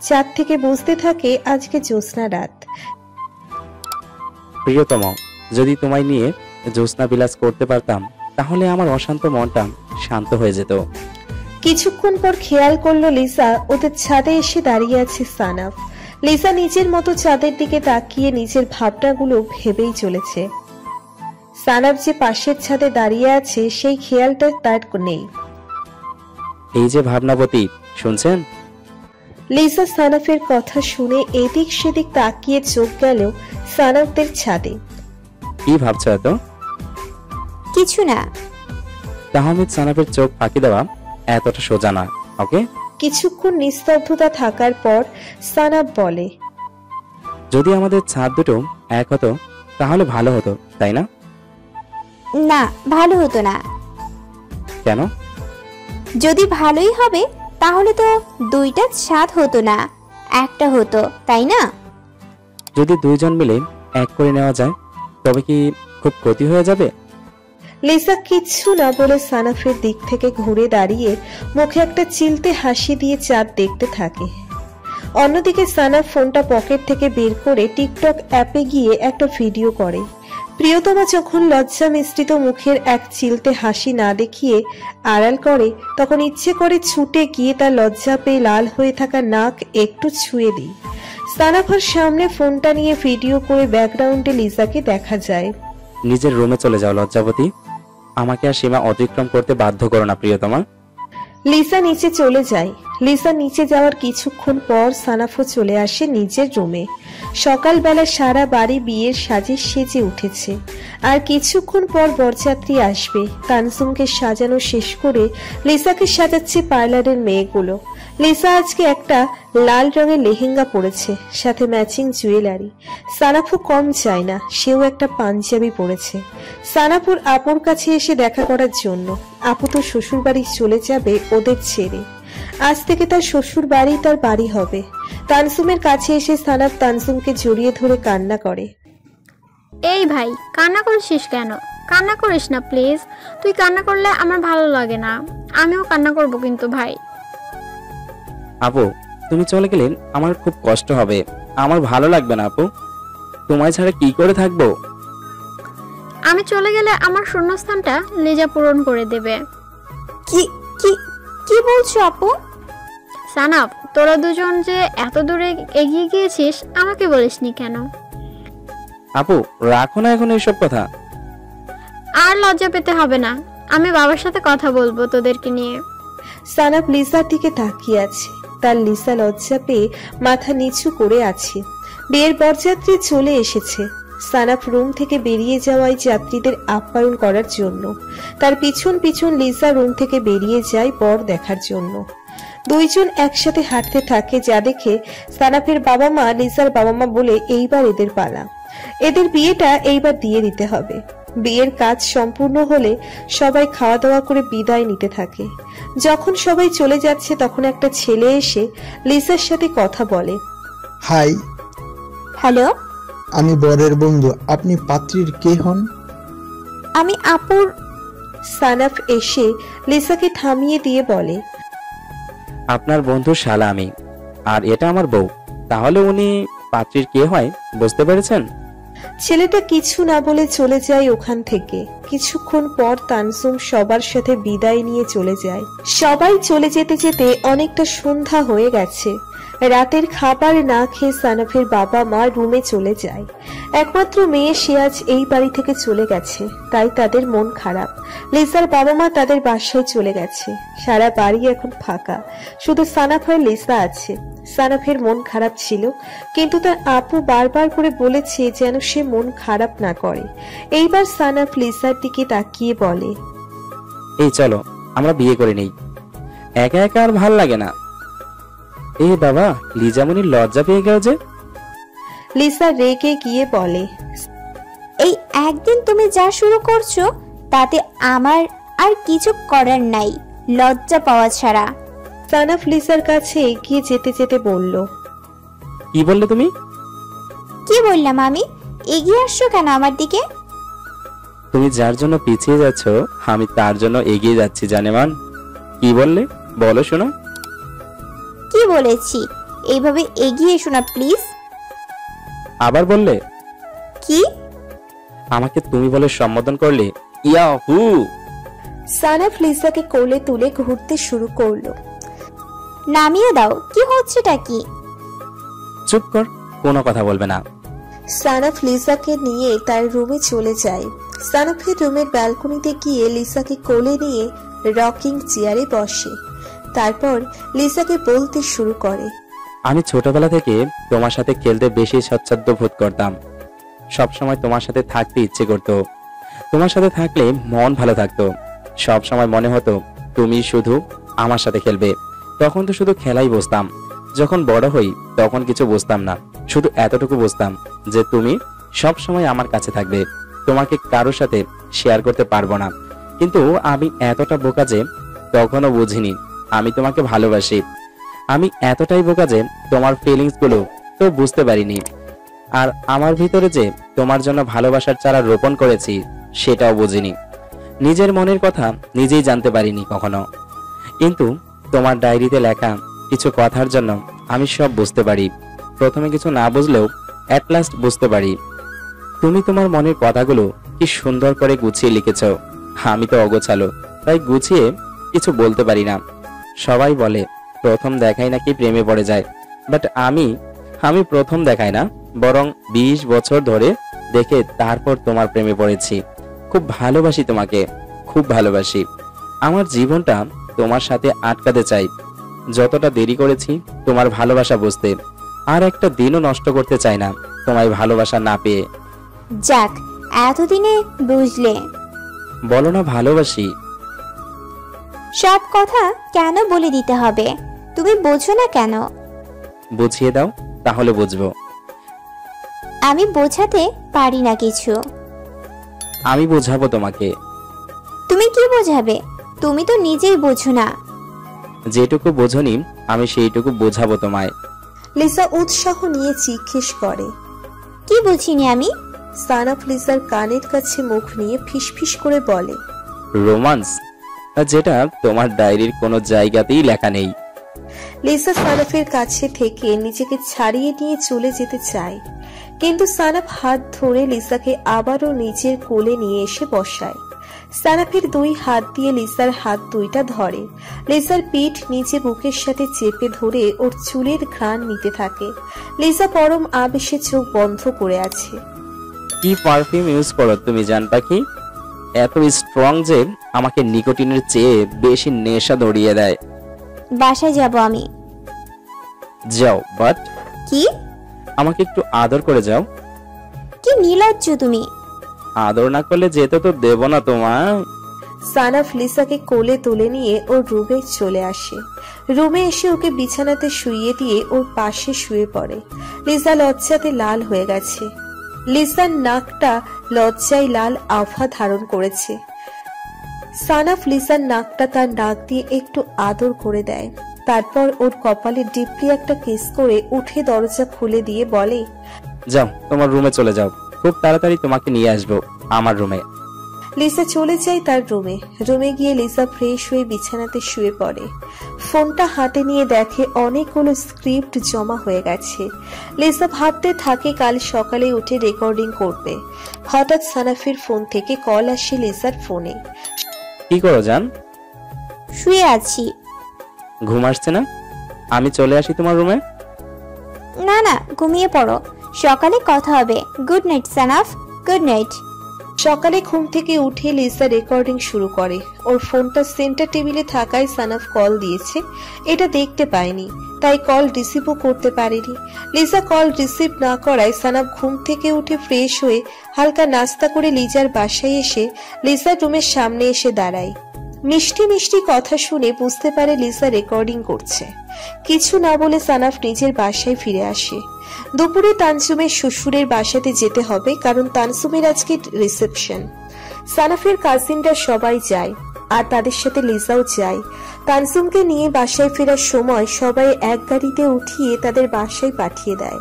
চাঁদ থেকে বুঝতে থাকে আজকে জ্যোৎস্না রাত। প্রিয়তম, যদি তোমায় নিয়ে জ্যোৎস্না বিলাস করতে পারতাম তাহলে আমার অশান্ত মনটা শান্ত হয়ে যেত। কিছুক্ষণ পর খেয়াল করলো লিসা ওদের ছাদে এসে দাঁড়িয়ে আছে সানাফ। লিসা নিজের মতো চাঁদের দিকে তাকিয়ে নিজের ভাবনাগুলো ভেবেই চলেছে। সানাফ যে পাশের ছাদে দাঁড়িয়ে আছে সেই খেয়ালটা তার নেই। এই যে ভাবনাবতী, শুনছেন? লিসা সানাফের কথা শুনে এদিক সেদিক তাকিয়ে চোখ গেল সানাফদের ছাদে। কি ভাবছো এত? কিছু না। তাহমিদ সানাফের চোখ ফাঁকি দেওয়া এতটা সোজা না, ওকে? কিছুক্ষণ নিস্তব্ধতা থাকার পর সানাফ বলে, যদি আমাদের ছাদ দুটো এক হতো তাহলে ভালো হতো, তাই না? না, ভালো হতো না। কেন? যদি ভালোই হবে তাহলে তো দুইটা ছাদ হতো না, একটা হতো, তাই না? যদি দুইজন মিলে এক করে নেওয়া যায় তবে কি খুব ক্ষতি হয়ে যাবে? লিসা কিচ্ছু না বলে সানাফের দিক থেকে ঘুরে দাঁড়িয়ে মুখে একটা চিলতে হাসি দিয়ে চাঁদ দেখতে থাকে। অন্যদিকে সানাফ ফোনটা পকেট থেকে বের করে টিকটক অ্যাপে গিয়ে একটা ভিডিও করে। প্রিয়তমা যখন লজ্জা মিশ্রিত মুখের এক চিলতে হাসি না দেখিয়ে আড়াল করে, তখন ইচ্ছে করে ছুটে গিয়ে তার লজ্জা পেয়ে লাল হয়ে থাকা নাক একটু ছুঁয়ে দিই। সানাফার সামনে ফোনটা নিয়ে ভিডিও করে ব্যাকগ্রাউন্ডে লিসাকে দেখা যায়। নিজের রুমে চলে যাও লজ্জাবতী, আমাকে আর সীমা অতিক্রম করতে বাধ্য করো না প্রিয়তমা। লিসা নিচে চলে যায়। লিসা নিচে যাওয়ার কিছুক্ষণ পর সানাফও চলে আসে নিজের রুমে। সকালবেলা সারা বাড়ি বিয়ের সাজে সেজে উঠেছে। আর কিছুক্ষণ পর বরযাত্রী আসবে। তানসুমকে সাজানো শেষ করে লিসাকে সাজাচ্ছে পার্লারের মেয়েগুলো। লিসা আজকে একটা লাল রঙের লেহেঙ্গা পরেছে, সাথে ম্যাচিং জুয়েলারি। সানাফও কম চায় না, সেও একটা পাঞ্জাবি পরেছে। সানাপুর আপুর কাছে এসে দেখা করার জন্য। আপু তো শ্বশুর বাড়ি চলে যাবে ওদের ছেড়ে। আজ থেকে তার শ্বশুর বাড়ি তার বাড়ি হবে। তানসুমের কাছে এসে সানাফ তানসুমকে জড়িয়ে ধরে কান্না করে। এই ভাই, কান্না করছিস কেন? কান্না করিস না প্লিজ। তুই কান্না করলে আমার ভালো লাগে না। আমিও কান্না করব কিন্তু ভাই। আপু, তুমি চলে গেলে আমার খুব কষ্ট হবে, আমার ভালো লাগবে না আপু। তোমায় ছাড়া কি করে থাকবো? আমি চলে গেলে আমার শূন্যস্থানটা লিজা পূরণ করে দেবে। কি কি কি বলছো আপু? সানাফ, তোরা দুজন যে এত দূরে এগিয়ে গিয়েছিস আমাকে বলিসনি কেন? আপু রাখো না এখন এইসব কথা। আর লজ্জা পেতে হবে না, আমি বাবার সাথে কথা বলবো তোদেরকে নিয়ে। সানাফ লিসার দিকে তাকিয়ে আছে। তার লিসা লজ্জা পেয়ে মাথা নিচু করে আছে। বিয়ের বরযাত্রী চলে এসেছে। সানাফ রুম থেকে বেরিয়ে যাওয়ায় যাত্রীদের আপ্যায়ন করার জন্য। তার পিছন পিছন লিসা রুম থেকে বেরিয়ে যায় বর দেখার জন্য। দুইজন একসাথে হাঁটতে থাকে, যা দেখে সানাফের বাবা মা লিসার বাবা মা বলে এইবার এদের পালা, এদের বিয়েটা এইবার দিয়ে দিতে হবে। বিয়ের কাজ সম্পূর্ণ হলে সবাই খাওয়া দাওয়া করে বিদায় নিতে থাকে। যখন সবাই চলে যাচ্ছে তখন একটা ছেলে এসে লিসার সাথে কথা বলে। হাই, হ্যালো, আমি বরের বন্ধু। আপনি পাত্রীর কে হন? আমি আপুর। সানাফ এসে লিসাকে থামিয়ে দিয়ে বলে, আপনার বন্ধু শালা আমি, আর এটা আমার বউ। তাহলে উনি পাত্রীর কে হয় বুঝতে পেরেছেন? ছেলেটা কিছু না বলে চলে যায় ওখান থেকে। কিছুক্ষণ পর তানসুম সবার সাথে বিদায় নিয়ে চলে যায়। সবাই চলে যেতে যেতে অনেকটা সন্ধ্যা হয়ে গেছে। রাতের খাবার না খেয়ে সানাফের বাবা মা রুমে চলে যায়। একমাত্র মেয়ে সে আজ এই বাড়ি থেকে চলে গেছে, তাই তাদের মন খারাপ। লিসার বাবা মা তাদের বাসায় চলে গেছে। সারা বাড়ি এখন ফাঁকা, শুধু সানাফ আর লিসা আছে। সানাফের মন খারাপ ছিল, কিন্তু তার আপু বারবার করে বলেছে যেন সে মন খারাপ না করে। এইবার সানাফ লিসার দিকে তাকিয়ে বলে, এই চলো আমরা বিয়ে করে নেই, একা একা আর ভাল লাগে না। এ বাবা, লিজামনির লজ্জা পেয়ে গেল যে। লিসা রেগে গিয়ে বলে, এই একদিন তুমি যা শুরু করছো তাতে আমার আর কিছু করার নাই, লজ্জা পাওয়া ছাড়া। সানাফ লিসার কাছে এগিয়ে যেতে যেতে বলল, কি বললে তুমি? কি বললাম আমি? এগিয়ে আসছো কেন আমার দিকে? তুমি যার জন্য পিছিয়ে যাচ্ছ আমি তার জন্য এগিয়ে যাচ্ছি জানেমান। কি বললে বলো শোনো। কি বলেছি? এইভাবে এগিয়ে এসো না প্লিজ। আবার বললে? কি? আমাকে তুমি বলে সম্বোধন করলে। ইয়াহু! সানাফ লিসাকে কোলে তুলে ঘুরতে শুরু করলো। নামিয়ে দাও, কি হচ্ছেটা কি? চুপ কর, কোনো কথা বলবে না। সানাফ লিসাকে নিয়ে তার রুমে চলে যায়। সানাফের রুমের ব্যালকনিতে গিয়ে লিসাকে কোলে নিয়ে রকিং চেয়ারে বসে। তারপর লিসাকে বলতে শুরু করে, আমি ছোটবেলা থেকে তোমার সাথে খেলতে বেশি স্বচ্ছন্দ বোধ করতাম। সবসময় তোমার সাথে থাকতে ইচ্ছে করতো। তোমার সাথে থাকলে মন ভালো থাকতো। সব সময় মনে হতো তুমি শুধু আমার সাথে খেলবে। তখন তো শুধু খেলাই বুঝতাম। যখন বড় হই তখন কিছু বুঝতাম না, শুধু এতটুকু বুঝতাম যে তুমি সব সময় আমার কাছে থাকবে। তোমাকে কারোর সাথে শেয়ার করতে পারবো না। কিন্তু আমি এতটা বোকা যে তখনও বুঝিনি আমি তোমাকে ভালোবাসি। আমি এতটাই বোকা যে তোমার ফিলিংস গুলো তো বুঝতে পারিনি। আর আমার ভিতরে যে তোমার জন্য ভালোবাসার চারা রোপণ করেছি সেটাও বুঝিনি। নিজের মনের কথা নিজেই জানতে পারিনি কখনো। কিন্তু তোমার ডায়েরিতে লেখা কিছু কথার জন্য আমি সব বুঝতে পারি। প্রথমে কিছু না বুঝলেও অ্যাট লাস্ট বুঝতে পারি। তুমি তোমার মনের কথাগুলো কি সুন্দর করে গুছিয়ে লিখেছ। আমি তো অগোছালো, তাই গুছিয়ে কিছু বলতে পারি না। সবাই বলে প্রথম দেখাই নাকি প্রেমে পড়ে যায়, বাট আমি প্রথম দেখাই না, বরং 20 বছর ধরে দেখে তারপর তোমার প্রেমে পড়েছি। খুব ভালোবাসি তোমাকে, খুব ভালোবাসি। আমার জীবনটা তোমার সাথে আটকাতে চাই। যতটা দেরি করেছি তোমার ভালোবাসা বুঝতে, আর একটা দিনও নষ্ট করতে চাই না তোমায় ভালোবাসা না পেয়ে। যাক, এতদিনে বুঝলে। বলো না ভালোবাসি। সব কথা কেন বলে দিতে হবে? তুমি বোঝো না কেন? বুঝিয়ে দাও, তাহলে বুঝবো। আমি বোঝাতে পারি না কিছু। আমি বোঝাবো তোমাকে। তুমি কি বোঝাবে? তুমি তো নিজেই বোঝো না। যেটুকু বোঝনি আমি সেইটুকু বোঝাবো তোমায়। লিসা উৎসাহ নিয়ে জিজ্ঞেস করে, কি বুঝিনি আমি? সানাফ লিসার কানের কাছে মুখ নিয়ে ফিসফিস করে বলে, রোমান্স, যেটা তোমার ডায়েরির কোনো জায়গাতেই লেখা নেই। লিসা সানাফের কাছে থেকে নিজেকে ছাড়িয়ে নিয়ে চলে যেতে চায়, কিন্তু সানাফ হাত ধরে লিসাকে আবারও নিজের কোলে নিয়ে এসে বসায়। সানাফের দুই হাত দিয়ে লিসার হাত দুইটা ধরে। লিসার পিঠ নিচে বুকের সাথে চেপে ধরে ওর চুলের ঘ্রাণ নিতে থাকে। লিসা পরম আবেশে চোখ বন্ধ করে আছে। কি পারফিউম ইউজ করো তুমি জান পাখি? এত স্ট্রং যে আমাকে নিকোটিনের চেয়ে বেশি নেশা ধরিয়ে দেয়। বাসায় যাব আমি। যাও, বাট কি? আমাকে একটু আদর করে যাও। কি নির্লজ্জ তুমি! আদর না করলে যেতে তো দেব না তোমার। সানাফ লিসাকে কোলে তুলে নিয়ে ওর রুমে চলে আসে। রুমে এসে ওকে বিছানাতে শুইয়ে দিয়ে ওর পাশে শুয়ে পড়ে। লিসা লজ্জাতে লাল হয়ে গেছে। লিসার নাকটা লজ্জায় লাল আভা ধারণ করেছে। সানাফ লিসার নাকটা তার নাক দিয়ে একটু আদর করে দেয়। তারপর ওর কপালে ডিপলি একটা কিস করে উঠে দরজা খুলে দিয়ে বলে, যাও তোমার রুমে চলে যাও, খুব তাড়াতাড়ি তোমাকে নিয়ে আসবো আমার রুমে। লিসা চলে যায় তার রুমে। রুমে গিয়ে লিসা ফ্রেশ হয়ে বিছানাতে শুয়ে পড়ে। ফোনটা হাতে নিয়ে দেখে অনেকগুলো স্ক্রিপ্ট জমা হয়ে গেছে। লিসা ভাবতে থাকে কাল সকালে উঠে রেকর্ডিং করবে। হঠাৎ সানাফের ফোন থেকে কল আসে লিসার ফোনে। কি করো জান? শুয়ে আছি। ঘুম আসছে না? আমি চলে আসি তোমার রুমে। না না, ঘুমিয়ে পড়ো, সকালে কথা হবে। Good night Sanaf, good night. সকালে ঘুম থেকে উঠে লিসা রেকর্ডিং শুরু করে। ওর ফোনটা সেন্টার টেবিলে থাকায় সানাফ কল দিয়েছে এটা দেখতে পায়নি, তাই কল রিসিভও করতে পারেনি। লিসা কল রিসিভ না করায় সানাফ ঘুম থেকে উঠে ফ্রেশ হয়ে হালকা নাস্তা করে লিজার বাসায় এসে লিসার রুমের সামনে এসে দাঁড়ায়। মিষ্টি মিষ্টি কথা শুনে বুঝতে পারে লিসা রেকর্ডিং করছে। কিছু না বলে সানাফ নিজের বাসায় ফিরে আসে। দুপুরে তানসুমের শ্বশুরের বাসাতে যেতে হবে, কারণ তানসুমের আজকে রিসেপশন। সানাফের কাজিনরা সবাই যায় আর তাদের সাথে লিসাও যায়। তানসুমকে নিয়ে বাসায় ফেরার সময় সবাই এক গাড়িতে উঠিয়ে তাদের বাসায় পাঠিয়ে দেয়।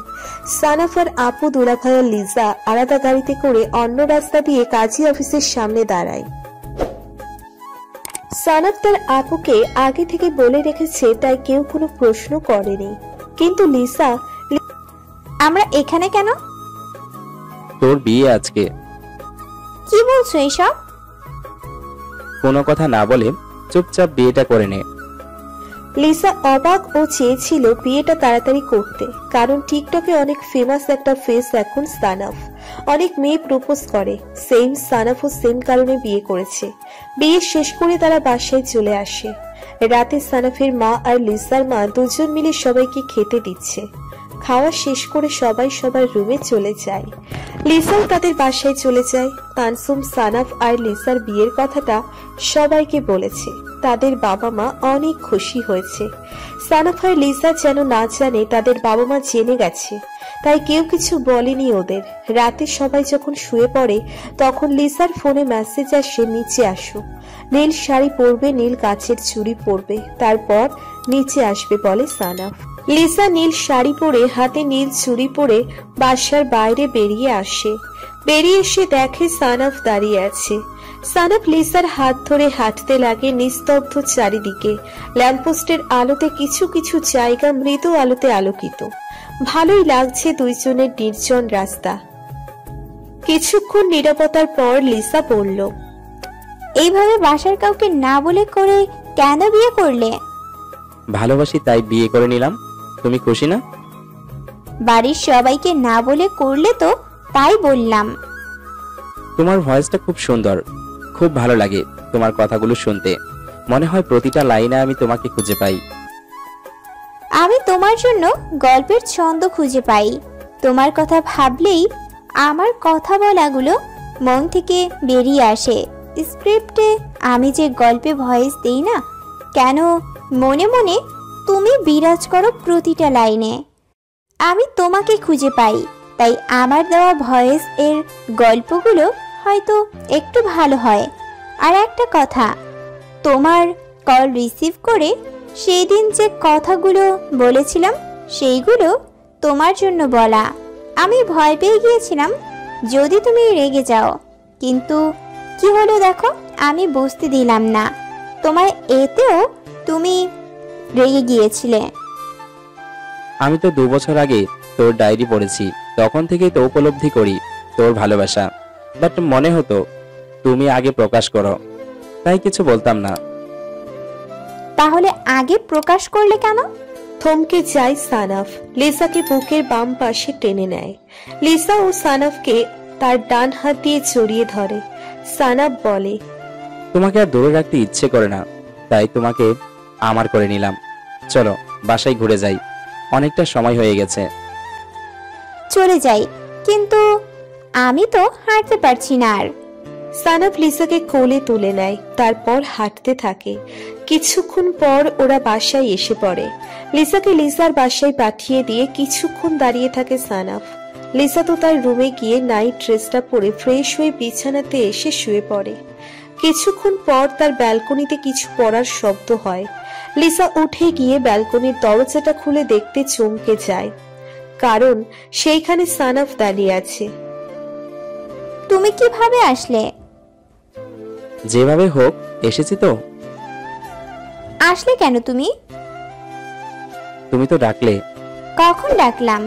সানাফ আর আপু, দুলাভাই আর লিজা আলাদা গাড়িতে করে অন্য রাস্তা দিয়ে কাজী অফিসের সামনে দাঁড়ায়। সানাফ তার আপুকে আগে থেকে বলে রেখেছে, তাই কেউ কোনো প্রশ্ন করেনি। কিন্তু লিসা, আমরা এখানে কেন? তোর বিয়ে আজকে। কি বলছো এসব? কোনো কথা না বলে চুপচাপ বিয়েটা করে নে। লিসা অবাক ও চেয়েছিল বিয়েটা তাড়াতাড়ি করতে, কারণ টিকটকে অনেক ফেমাস একটা ফেস এখন সানাফ। অনেক মেয়ে প্রপোজ করে, সেম সানাফও সেম কারণে বিয়ে করেছে। বিয়ে শেষ করে তারা বাসায় চলে আসে। রাতে সানাফের মা আর লিসার মা দুজন মিলে সবাইকে খেতে দিচ্ছে। খাওয়া শেষ করে সবাই সবার রুমে চলে যায়। লিসাও তাদের বাসায় চলে যায়। তানসুম সানাফ আর লিসার বিয়ের কথাটা সবাইকে বলেছে। তাদের বাবা মা অনেক খুশি হয়েছে। সানাফ আর লিসা যেন না জানে তাদের বাবা মা জেনে গেছে, তাই কেউ কিছু বলেনি ওদের। রাতে সবাই যখন শুয়ে পড়ে তখন লিসার ফোনে মেসেজ আসে, নিচে আসো। নীল শাড়ি পরবে, নীল কাচের চুড়ি পরবে, তারপর নিচে আসবে বলে সানাফ। লিসা নীল শাড়ি পরে হাতে নীল চুড়ি পরে বাসার বাইরে বেরিয়ে আসে। বেরিয়ে এসে দেখে সানাফ দাঁড়িয়ে আছে। সানাফ লিসার হাত ধরে হাঁটতে লাগে নিস্তব্ধ চারিদিকে। ল্যাম্পপোস্টের আলোতে কিছু কিছু জায়গা মৃদু আলোতে আলোকিত। ভালোই লাগছে দুইজনের নির্জন রাস্তা। কিছুক্ষণ নীরবতার পর লিসা বলল, এইভাবে বাসার কাউকে না বলে করে কেন বিয়ে করলে? ভালোবাসি তাই বিয়ে করে নিলাম। তুমি খুশি না? বাড়ির সবাইকে না বলে করলে তো, তাই বললাম। তোমার ভয়েসটা খুব সুন্দর, খুব ভালো লাগে তোমার কথাগুলো শুনতে। মনে হয় প্রতিটা লাইনে আমি তোমাকে খুঁজে পাই। আমি তোমার জন্য গল্পের ছন্দ খুঁজে পাই। তোমার কথা ভাবলেই আমার কথা বলাগুলো মন থেকে বেরিয়ে আসে। স্ক্রিপ্টে আমি যে গল্পে ভয়েস দেই না কেন, মনে মনে তুমি বিরাজ করো প্রতিটা লাইনে। আমি তোমাকে খুঁজে পাই, তাই আমার দেওয়া ভয়েস এর গল্পগুলো হয়তো একটু ভালো হয়। আর একটা কথা, তোমার কল রিসিভ করে সেই দিন যে কথাগুলো বলেছিলাম সেইগুলো তোমার জন্য বলা। আমি ভয় পেয়ে গিয়েছিলাম যদি তুমি রেগে যাও, কিন্তু কি হলো দেখো, আমি বুঝতে দিলাম না। তোমার এতেও তুমি রেগে গিয়েছিলে। আমি তো 2 বছর আগে তোর ডায়েরি পড়েছি, তখন থেকেই তো উপলব্ধি করি তোর ভালোবাসা, বাট মনে হতো তুমি আগে প্রকাশ করো, তাই কিছু বলতাম না। তাহলে আগে প্রকাশ করলে কেন? থমকে যায় সানাফ। লিসাকে বুকের বাম পাশে টেনে নেয়। লিসা ও সানাফকে তার ডান হাত দিয়ে জড়িয়ে ধরে। সানাফ বলে, তোমাকে আর দূরে রাখতে ইচ্ছে করে না, তাই তোমাকে আমার করে নিলাম। চলো বাসায় ঘুরে যাই, অনেকটা সময় হয়ে গেছে। চলে যাই, কিন্তু আমি তো হাঁটতে পারছি না আর। সানাফ লিসাকে কোলে তুলে নেয়, তারপর হাঁটতে থাকে। কিছুক্ষণ পর ওরা বাসায় এসে পড়ে। লিসাকে লিসার বাসায় পাঠিয়ে দিয়ে কিছুক্ষণ দাঁড়িয়ে থাকে সানাফ। লিসা তো তার রুমে গিয়ে নাইট ড্রেসটা পরে ফ্রেশ হয়ে বিছানাতে এসে শুয়ে পড়ে। কিছুক্ষণ পর তার ব্যালকনিতে কিছু পড়ার শব্দ হয়। লিসা উঠে গিয়ে ব্যালকনির দরজাটা খুলে দেখতে চমকে যায়, কারণ সেইখানে সানাফ দাঁড়িয়ে আছে। তুমি কিভাবে আসলে? যেভাবে হোক এসেছি তো। আসলে কেন তুমি? তুমি তো ডাকলে। কখন ডাকলাম?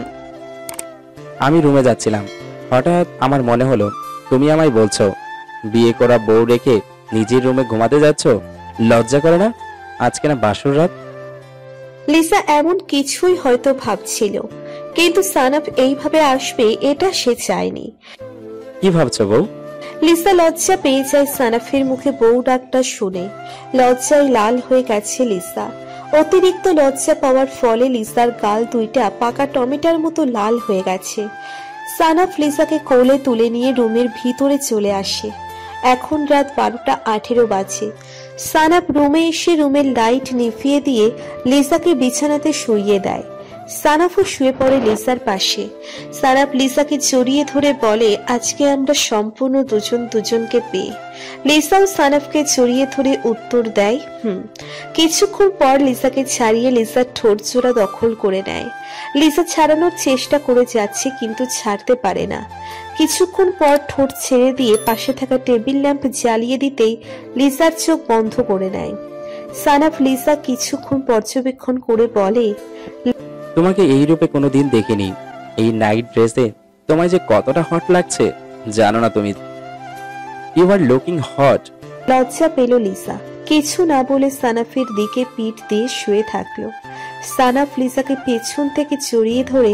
আমি রুমে যাচ্ছিলাম, হঠাৎ আমার মনে হলো তুমি আমায় বলছো বিয়ে করা বউ রেখে নিজের রুমে ঘুমাতে যাচ্ছ, লজ্জা করে না? আজকে না বাসর রাত। লিসা এমন কিছুই হয়তো ভাবছিল, কিন্তু সানাফ এইভাবে আসবে এটা সে চায়নি। কি ভাবছো বউ? লিসা লজ্জা পেয়ে যায় সানাফের মুখে বউ ডাকটা শুনে। লজ্জায় লাল হয়ে গেছে লিসা। অতিরিক্ত লজ্জা পাওয়ার ফলে লিসার গাল দুইটা পাকা টমেটোর মতো লাল হয়ে গেছে। সানাফ লিসাকে কোলে তুলে নিয়ে রুমের ভিতরে চলে আসে। এখন রাত 12:18 বাজে। সানাফ রুমে এসে রুমের লাইট নিভিয়ে দিয়ে লিসাকে বিছানাতে শুইয়ে দেয়। সানাফও শুয়ে পড়ে লিসার পাশে। সানাফ লিসাকে জড়িয়ে ধরে বলে, আজকে আমরা সম্পূর্ণ দুজন দুজনকে পেয়ে। লিসাও সানাফকে জড়িয়ে ধরে উত্তর দেয়, কিছুক্ষণ পর লিসাকে ছাড়িয়ে লিসার ঠোঁট জোড়া দখল করে নেয়। লিসা ছাড়ানোর চেষ্টা করে যাচ্ছে, কিন্তু ছাড়তে পারে না। কিছুক্ষণ পর ঠোঁট ছেড়ে দিয়ে পাশে থাকা টেবিল ল্যাম্প জ্বালিয়ে দিতেই লিসার চোখ বন্ধ করে নেয়। সানাফ লিসা কিছুক্ষণ পর্যবেক্ষণ করে বলে, তোমাকে এই রূপে কোনোদিন দেখিনি। এই নাইট ড্রেসে তোমায় যে কতটা হট লাগছে জানো না তুমি? You are looking hot. লজ্জা পেল লিসা। কিছু না বলে সানাফের দিকে পিঠ দিয়ে শুয়ে থাকলো। সানাফ লিসাকে পেছন থেকে জড়িয়ে ধরে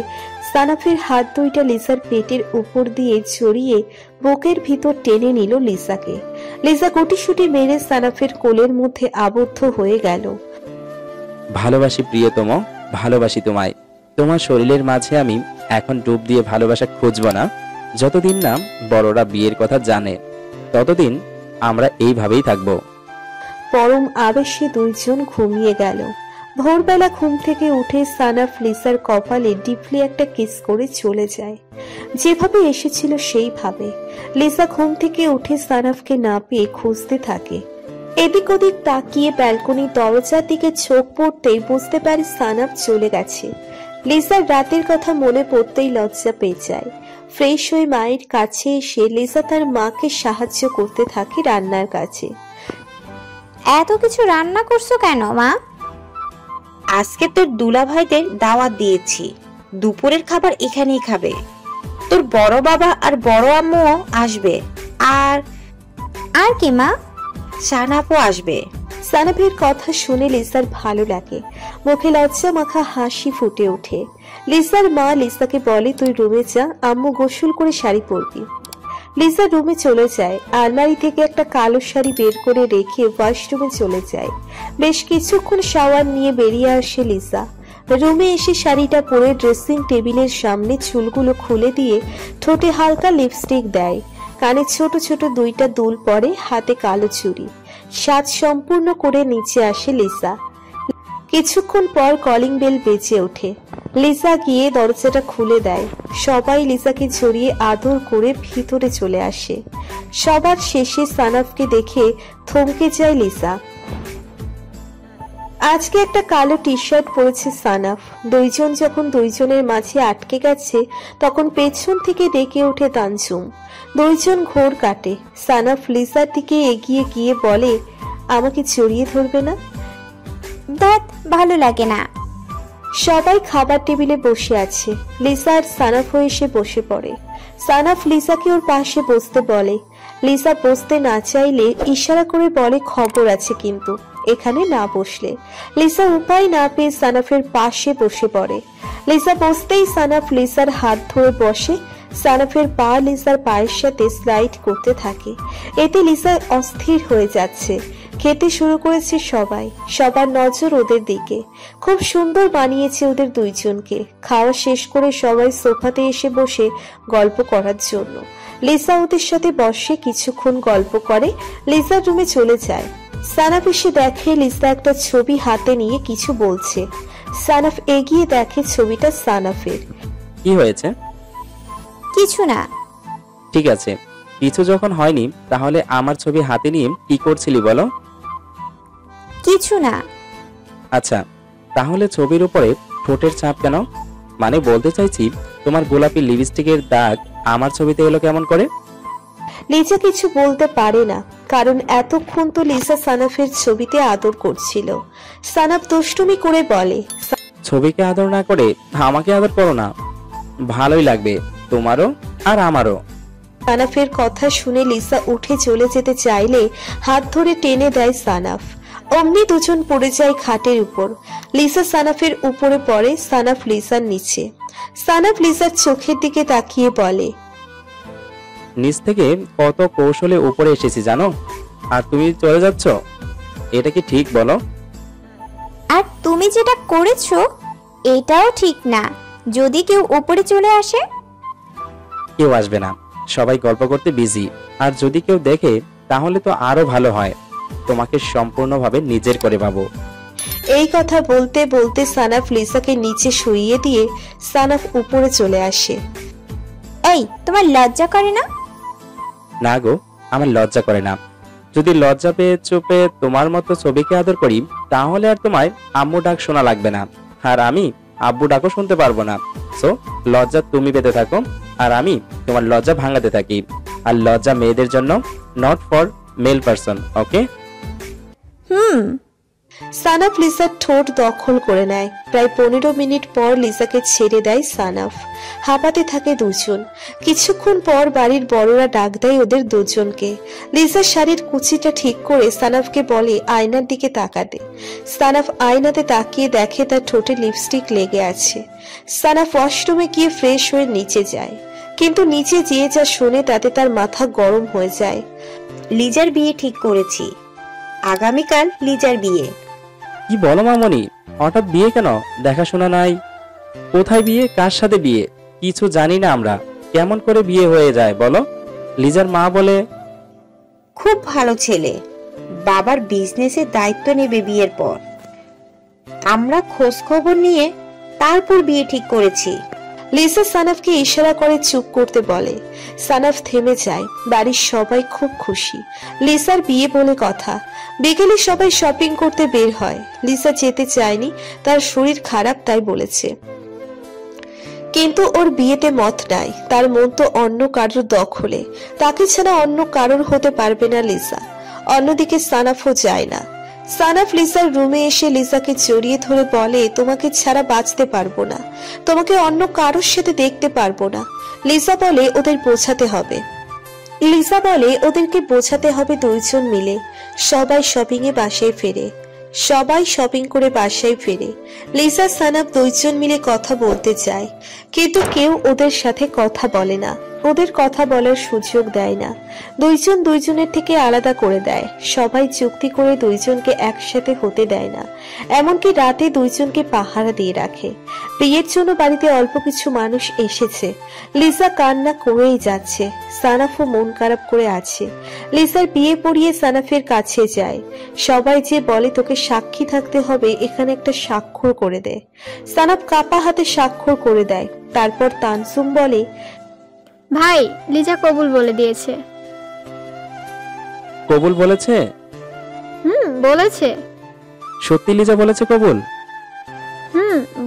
সানাফের হাত দুইটা লিসার পেটের উপর দিয়ে জড়িয়ে বুকের ভিতর টেনে নিল লিসাকে। লিসা গুটিসুটি মেরে সানাফের কোলের মধ্যে আবদ্ধ হয়ে গেল। ভালোবাসি প্রিয়তম, ভালোবাসি তোমায়। তোমার শরীরের মাঝে আমি এখন ডুব দিয়ে ভালোবাসা খুঁজব না। যতদিন না বড়রা বিয়ের কথা জানে ততদিন আমরা এইভাবেই থাকবো। পরম আবেশে দুইজন ঘুমিয়ে গেল। ভোরবেলা ঘুম থেকে উঠে সানাফ লিসার কপালে ডিপলি একটা কিস করে চলে যায়। যেভাবে এসেছিল সেইভাবে। লিসা ঘুম থেকে উঠে সানাফকে না পেয়ে খুঁজতে থাকে। এদিক ওদিক তাকিয়ে ব্যালকনির দরজার দিকে চোখ পড়তেই বুঝতে পারে সানাফ চলে গেছে। লিসার রাতের কথা মনে পড়তেই লজ্জা পেয়ে যায়। ফ্রেশ হয়ে মায়ের কাছে এসে লিসা তার মাকে সাহায্য করতে থাকে রান্নার কাছে। এত কিছু রান্না করছো কেন মা? আজকে তোর দুলাভাইদের দাওয়াত দিয়েছি, দুপুরের খাবার এখানেই খাবে। তোর বড় বাবা আর বড় আম্মুও আসবে, আর আর কি মা? সানাপও আসবে। সানাফের কথা শুনে লিসার ভালো লাগে। মুখে লজ্জা মাখা হাসি ফুটে ওঠে। লিসার মা লিসাকে বলে, তুই রুমে যা, আম্মু গোসল করে শাড়ি পরবি। লিসা রুমে চলে যায়। আলমারি থেকে একটা কালো শাড়ি বের করে রেখে ওয়াশরুমে চলে যায়। বেশ কিছুক্ষণ শাওয়ার নিয়ে বেরিয়ে আসে লিসা। রুমে এসে শাড়িটা পরে ড্রেসিং টেবিলের সামনে চুলগুলো খুলে দিয়ে ঠোঁটে হালকা লিপস্টিক দেয়। কানে ছোট ছোট দুইটা দুল পরে, হাতে কালো চুড়ি। সাজ সম্পূর্ণ করে নিচে আসে লিসা। কিছুক্ষণ পর কলিং বেল বেজে ওঠে। লিসা গিয়ে দরজাটা খুলে দেয়। সবাই লিসাকে জড়িয়ে আদর করে ভিতরে চলে আসে। সবার শেষে সানাফকে দেখে থমকে যায় লিসা। আজকে একটা কালো টি শার্ট পরেছে সানাফ। দুইজন যখন দুইজনের মাঝে আটকে গেছে তখন পেছন থেকে ডেকে ওঠে তানজুম। দুইজন ঘোর কাটে। সানাফ লিসার দিকে এগিয়ে গিয়ে বলে, আমাকে জড়িয়ে ধরবে না? ধ্যাত, ভালো লাগে না। সবাই খাবার টেবিলে বসে আছে। লিসা আর সানাফও এসে বসে পড়ে। সানাফ লিসাকে ওর পাশে বসতে বলে। লিসা বসতে না চাইলে ইশারা করে বলে খবর আছে কিন্তু এখানে না বসলে। লিসা উপায় না পেয়ে সানাফের পাশে বসে পড়ে। লিসা বসতেই সানাফ লিসার হাত ধরে বসে। সানাফের পা লিসার পায়ের সাথে স্লাইড করতে থাকে। এতে লিসা অস্থির হয়ে যাচ্ছে। খেতে শুরু করেছে সবাই। সবার নজর ওদের দিকে। খুব সুন্দর বানিয়েছে ওদের দুইজনকে। খাওয়া শেষ করে সবাই সোফাতে এসে বসে গল্প করার জন্য। লিসা ওদের সাথে বসে কিছুক্ষণ গল্প করে। লিসার রুমে চলে যায়। সানাফ এসে দেখে লিসা একটা ছবি হাতে নিয়ে কিছু বলছে। সানাফ এগিয়ে দেখে ছবিটা সানাফের। কি হয়েছে? কিছু না। ঠিক আছে, কিছু যখন হয়নি তাহলে আমার ছবি হাতে নিয়ে কি করছিলি বলো? কিছু না। আচ্ছা, তাহলে ছবির উপরে ঠোঁটের ছাপ কেন? মানে বলতে চাইছি তোমার গোলাপি লিপস্টিকের দাগ আমার ছবিতে এলো কেমন করে? লিসা কিছু বলতে পারে না, কারণ এতক্ষণ তো লিসা সানাফের ছবিতে আদর করছিল। সানাফ দুষ্টুমি করে বলে, ছবিকে আদর না করে আমাকে আদর করো না, ভালোই লাগবে তোমারও আর আমারও। সানাফের কথা শুনে লিসা উঠে চলে যেতে চাইলে হাত ধরে টেনে দেয় সানাফ। অমনি দুজন পড়ে যায় খাটের উপর। লিসা সানাফের উপরে পড়ে, সানাফ লিসার নিচে। সানাফ লিসার চোখের দিকে তাকিয়ে বলে, নিচ থেকে কত কৌশলে উপরে এসেছি জানো, আর তুমি চলে যাচ্ছ, এটা কি ঠিক বলো? আর তুমি যেটা করেছো এটাও ঠিক না। যদি কেউ উপরে চলে আসে? কেউ আসবে না, সবাই গল্প করতে বিজি। আর যদি কেউ দেখে তাহলে তো আরো ভালো হয়, তোমাকে সম্পূর্ণভাবে নিজের করে ভাবো। এই কথা বলতে বলতে সানাফ লিসাকে নিচে শুইয়ে দিয়ে সানাফ উপরে চলে আসে। এই, তোমার লজ্জা করে না? না গো, আমার লজ্জা করে না। যদি লজ্জা পেয়ে চুপে তোমার মতো ছবিকে আদর করি তাহলে আর তোমায় আম্মু ডাক শোনা লাগবে না, আর আমি আব্বু ডাকও শুনতে পারবো না। সো লজ্জা তুমি পেতে থাকো আর আমি তোমার লজ্জা ভাঙাতে থাকি। আর লজ্জা মেয়েদের জন্য, নট ফর মেল পারসন, ওকে? সানাফ লিসার ঠোঁট দখল করে নেয়। প্রায় 15 মিনিট পর লিসাকে ছেড়ে দেয় সানাফ। হাঁপাতে থাকে দুজন। কিছুক্ষণ পর বাড়ির বড়রা ডাক দেয় ওদের দুজনকে। লিসার শাড়ির কুচিটা ঠিক করে সানাফকে বলে আয়নার দিকে তাকাতে। সানাফ আয়নাতে তাকিয়ে দেখে তার ঠোঁটে লিপস্টিক লেগে আছে। সানাফ ওয়াশরুমে গিয়ে ফ্রেশ হয়ে নিচে যায়, কিন্তু নিচে যেয়ে যা শোনে তাতে তার মাথা গরম হয়ে যায়। লিজার বিয়ে ঠিক করেছি, আগামীকাল লিজার বিয়ে। কি বলো মামনি, হঠাৎ বিয়ে কেন? দেখাশোনা নাই? কোথায় বিয়ে, কার সাথে বিয়ে? কিছু জানি না আমরা। কেমন করে বিয়ে হয়ে যায় বলো? লিজার মা বলে খুব ভালো ছেলে, বাবার বিজনেসের দায়িত্ব নেবে বিয়ের পর। আমরা খোঁজ খবর নিয়ে তারপর বিয়ে ঠিক করেছি। লিসা সানাফকে ইশারা করে চুপ করতে বলে। সানাফ থেমে যায়। বাড়ির সবাই খুব খুশি। লিসার বিয়ে বলে কথা। বিকেলে সবাই শপিং করতে বের হয়। লিসা যেতে চায়নি, তার শরীর খারাপ তাই বলেছে। কিন্তু ওর বিয়েতে মত নাই। তার মন তো অন্য কারোর দখলে। তাকে ছাড়া অন্য কারোর হতে পারবে না লিসা। অন্যদিকে সানাফও যায় না। সানাফ লিসার রুমে এসে লিসাকে জড়িয়ে ধরে বলে, তোমাকে ছাড়া বাঁচতে পারবো না, তোমাকে অন্য কারোর সাথে দেখতে পারবো না। লিসা বলে ওদেরকে বোঝাতে হবে দুইজন মিলে। সবাই শপিং এ বাসায় ফেরে। সবাই শপিং করে বাসায় ফেরে। লিসা সানাফ দুইজন মিলে কথা বলতে চায়, কিন্তু কেউ ওদের সাথে কথা বলে না। ওদের কথা বলার সুযোগ দেয় না। দুইজন দুইজনের থেকে আলাদা করে দেয়। সবাই চুক্তি করে দুইজনকে একসাথে হতে দেয় না। এমনকি রাতে দুইজনকে পাহারা দিয়ে রাখে। বিয়ের জন্য বাড়িতে অল্প কিছু মানুষ এসেছে। লিসা কান্না করেই যাচ্ছে। সানাফও মন খারাপ করে আছে। লিসার বিয়ে পড়িয়ে সানাফের কাছে যায়। সবাই যে বলে তোকে সাক্ষী থাকতে হবে, এখানে একটা স্বাক্ষর করে দে। সানাফ কাপা হাতে স্বাক্ষর করে দেয়। তারপর তানসুম বলে, ভাই, লিজা কবুল বলে দিয়েছে। কবুল বলেছে? বলেছে। সত্যি লিজা বলেছে কবুল?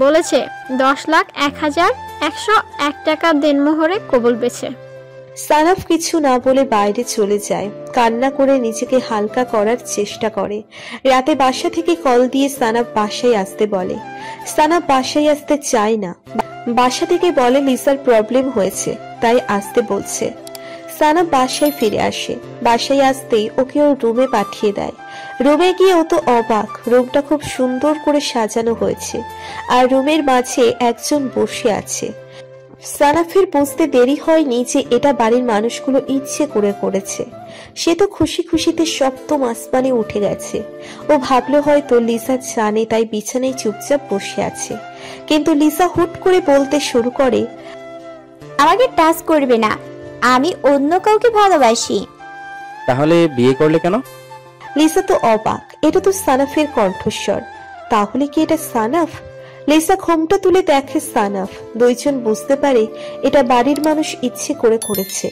বলেছে 10,01,101 টাকা দেনমোহরে কবুল বেছে। সানাফ কিছু না বলে বাইরে চলে যায়। কান্না করে নিজেকে হালকা করার চেষ্টা করে। রাতে বাসা থেকে কল দিয়ে সানাফ বাসায় আসতে বলে। সানাফ বাসায় আসতে চায় না। বাসা থেকে বলে লিসার প্রবলেম হয়েছে, তাই আসতে বলছে। সানাফ বাসায় ফিরে আসে। বাসায় আসতেই ওকে ওর রুমে পাঠিয়ে দেয়। রুমে গিয়ে ও তো অবাক। রুমটা খুব সুন্দর করে সাজানো হয়েছে, আর রুমের মাঝে একজন বসে আছে। সানাফের বুঝতে দেরি হয়নি যে এটা বাড়ির মানুষগুলো ইচ্ছে করে করেছে। সে তো খুশি খুশিতে সপ্তম আসমানে উঠে গেছে। ও ভাবলো হয়তো লিসা জানে, তাই বিছানায় চুপচাপ বসে আছে। কিন্তু লিসা হুট করে বলতে শুরু করে, আমাকে টাচ করবে না, আমি অন্য কাউকে ভালোবাসি। তাহলে বিয়ে করলে কেন? লিসা তো অবাক। এটা তো সানাফের কণ্ঠস্বর। তাহলে কি এটা সানাফ? লিসা ঘোমটা তুলে দেখে সানাফ। দুইজন বুঝতে পারে এটা বাড়ির মানুষ ইচ্ছে করে করেছে।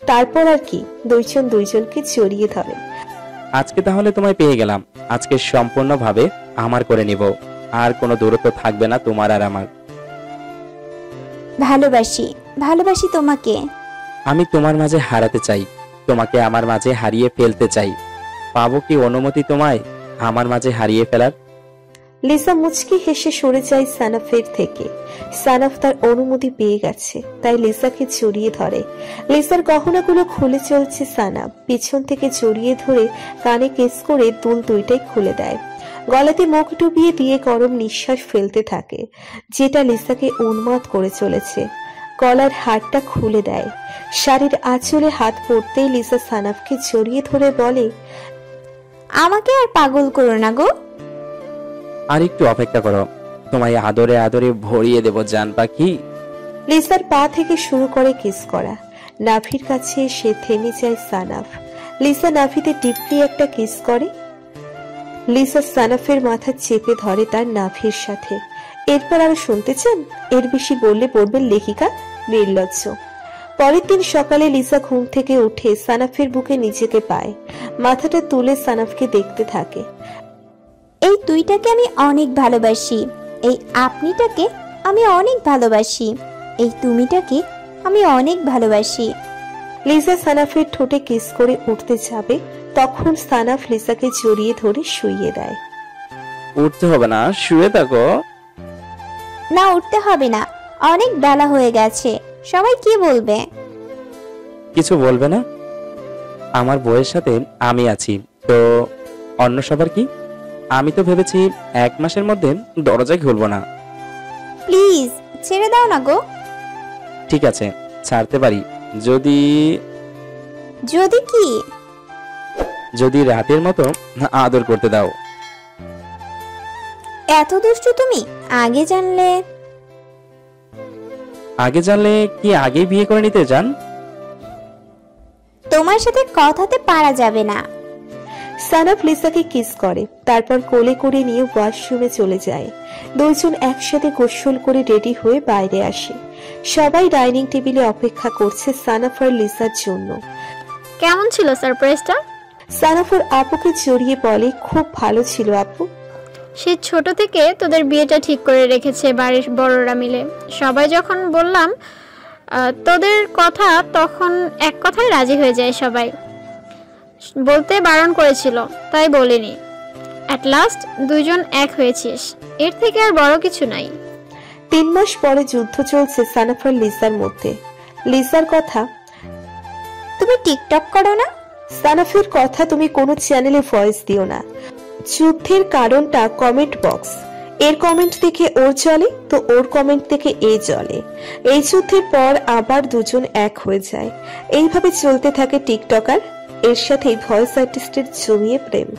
তারপর আর কি, দুইজন দুইজনকে জড়িয়ে ধরে। আজকে তাহলে তোমায় পেয়ে গেলাম। আজকে সম্পূর্ণভাবে আমার করে নিব। আর কোনো দূরত্ব থাকবে না তোমার আর আমার। ভালোবাসি, ভালোবাসি তোমাকে। আমি তোমার মাঝে হারাতে চাই, তোমাকে আমার মাঝে হারিয়ে ফেলতে চাই। পাবো কি অনুমতি তোমায় আমার মাঝে হারিয়ে ফেলার? লিসা মুচকি হেসে সরে যায় সানাফের থেকে। সানাফ তার অনুমতি পেয়ে গেছে, তাই লিসাকে জড়িয়ে ধরে। লিসার গহনাগুলো খুলে চলছে সানাফ। পিছন থেকে জড়িয়ে ধরে কানে কেস করে দুল দুইটাই খুলে দেয়। গলাতে মুখ ডুবিয়ে দিয়ে গরম নিঃশ্বাস ফেলতে থাকে, যেটা লিসাকে উন্মাদ করে চলেছে। গলার হারটা খুলে দেয়। শাড়ির আঁচলে হাত পড়তেই লিসা সানাফকে জড়িয়ে ধরে বলে, আমাকে আর পাগল করো না গো। আর একটু অপেক্ষা করো, তোমায় আদরে আদরে ভরিয়ে দেব জান পাখি। লিসার পা থেকে শুরু করে কিস করা। নাভির কাছে এসে থেমে যায় সানাফ। লিসা নাভিতে ডিপলি একটা কিস করে। লিসা সানাফের মাথা চেপে ধরে তার নাভির সাথে। এরপর আরো শুনতে চান? এর বেশি বললে পড়বেন লেখিকা নির্লজ্জ। পরের দিন সকালে লিসা ঘুম থেকে উঠে সানাফের বুকে নিজেকে পায়। মাথাটা তুলে সানাফকে দেখতে থাকে। এই দুইটাকে আমি অনেক ভালোবাসি, এই আপনিটাকে আমি অনেক ভালোবাসি, এই তুমিটাকে আমি অনেক ভালোবাসি। লিসা সানাফের ঠোঁটে কিস করে উঠতে যাবে, তখন সানাফ লিসাকে জড়িয়ে ধরে শুইয়ে দেয়। উঠতে হবে না, শুয়ে থাকো। না, উঠতে হবে না, অনেক বেলা হয়ে গেছে। সবাই কি বলবে? কিছু বলবে না। আমার বউয়ের সাথে আমি আছি, তো অন্য সবার কি? আমি তো ভেবেছি 1 মাসের মধ্যে দরজা খুলবো না। প্লিজ ছেড়ে দাও না গো। ঠিক আছে, ছাড়তে পারি যদি যদি কি? যদি রাতের মতো আদর করতে দাও। এত দুষ্টু তুমি। আগে জানলে কি আগে বিয়ে করে নিতে যান? তোমার সাথে কথাতে পারা যাবে না। সানাফ লিসাকে কিস করে, তারপর কোলে করে নিয়ে ওয়াশরুমে চলে যায়। দুইজন একসাথে গোসল করে রেডি হয়ে বাইরে আসে। সবাই ডাইনিং টেবিলে অপেক্ষা করছে সানাফ আর লিসার জন্য। কেমন ছিল সারপ্রাইজটা? সানাফর আপুকে জড়িয়ে বলে, খুব ভালো ছিল আপু। সে ছোট থেকে তোদের বিয়েটা ঠিক করে রেখেছে বাড়ির বড়রা মিলে। সবাই যখন বললাম তোদের কথা, তখন এক কথায় রাজি হয়ে যায় সবাই। বলতে বারণ করেছিল, তাই বলিনি। অ্যাট লাস্ট দুইজন এক হয়েছিস, এর থেকে আর বড় কিছু নাই। 3 মাস পরে যুদ্ধ চলছে সানাফ আর লিসার মধ্যে। লিসার কথা, তুমি টিকটক করো না? সানাফের কথা, তুমি কোনো চ্যানেলে ভয়েস দিও না। যুদ্ধের কারণটা কমেন্ট বক্স। এর কমেন্ট দেখে ওর চলে, তো ওর কমেন্ট দেখে এ চলে। এই যুদ্ধের পর আবার দুজন এক হয়ে যায়। এইভাবে চলতে থাকে টিকটকার, এর সাথেই ভয়েস আর্টিস্টের জমিয়ে প্রেম।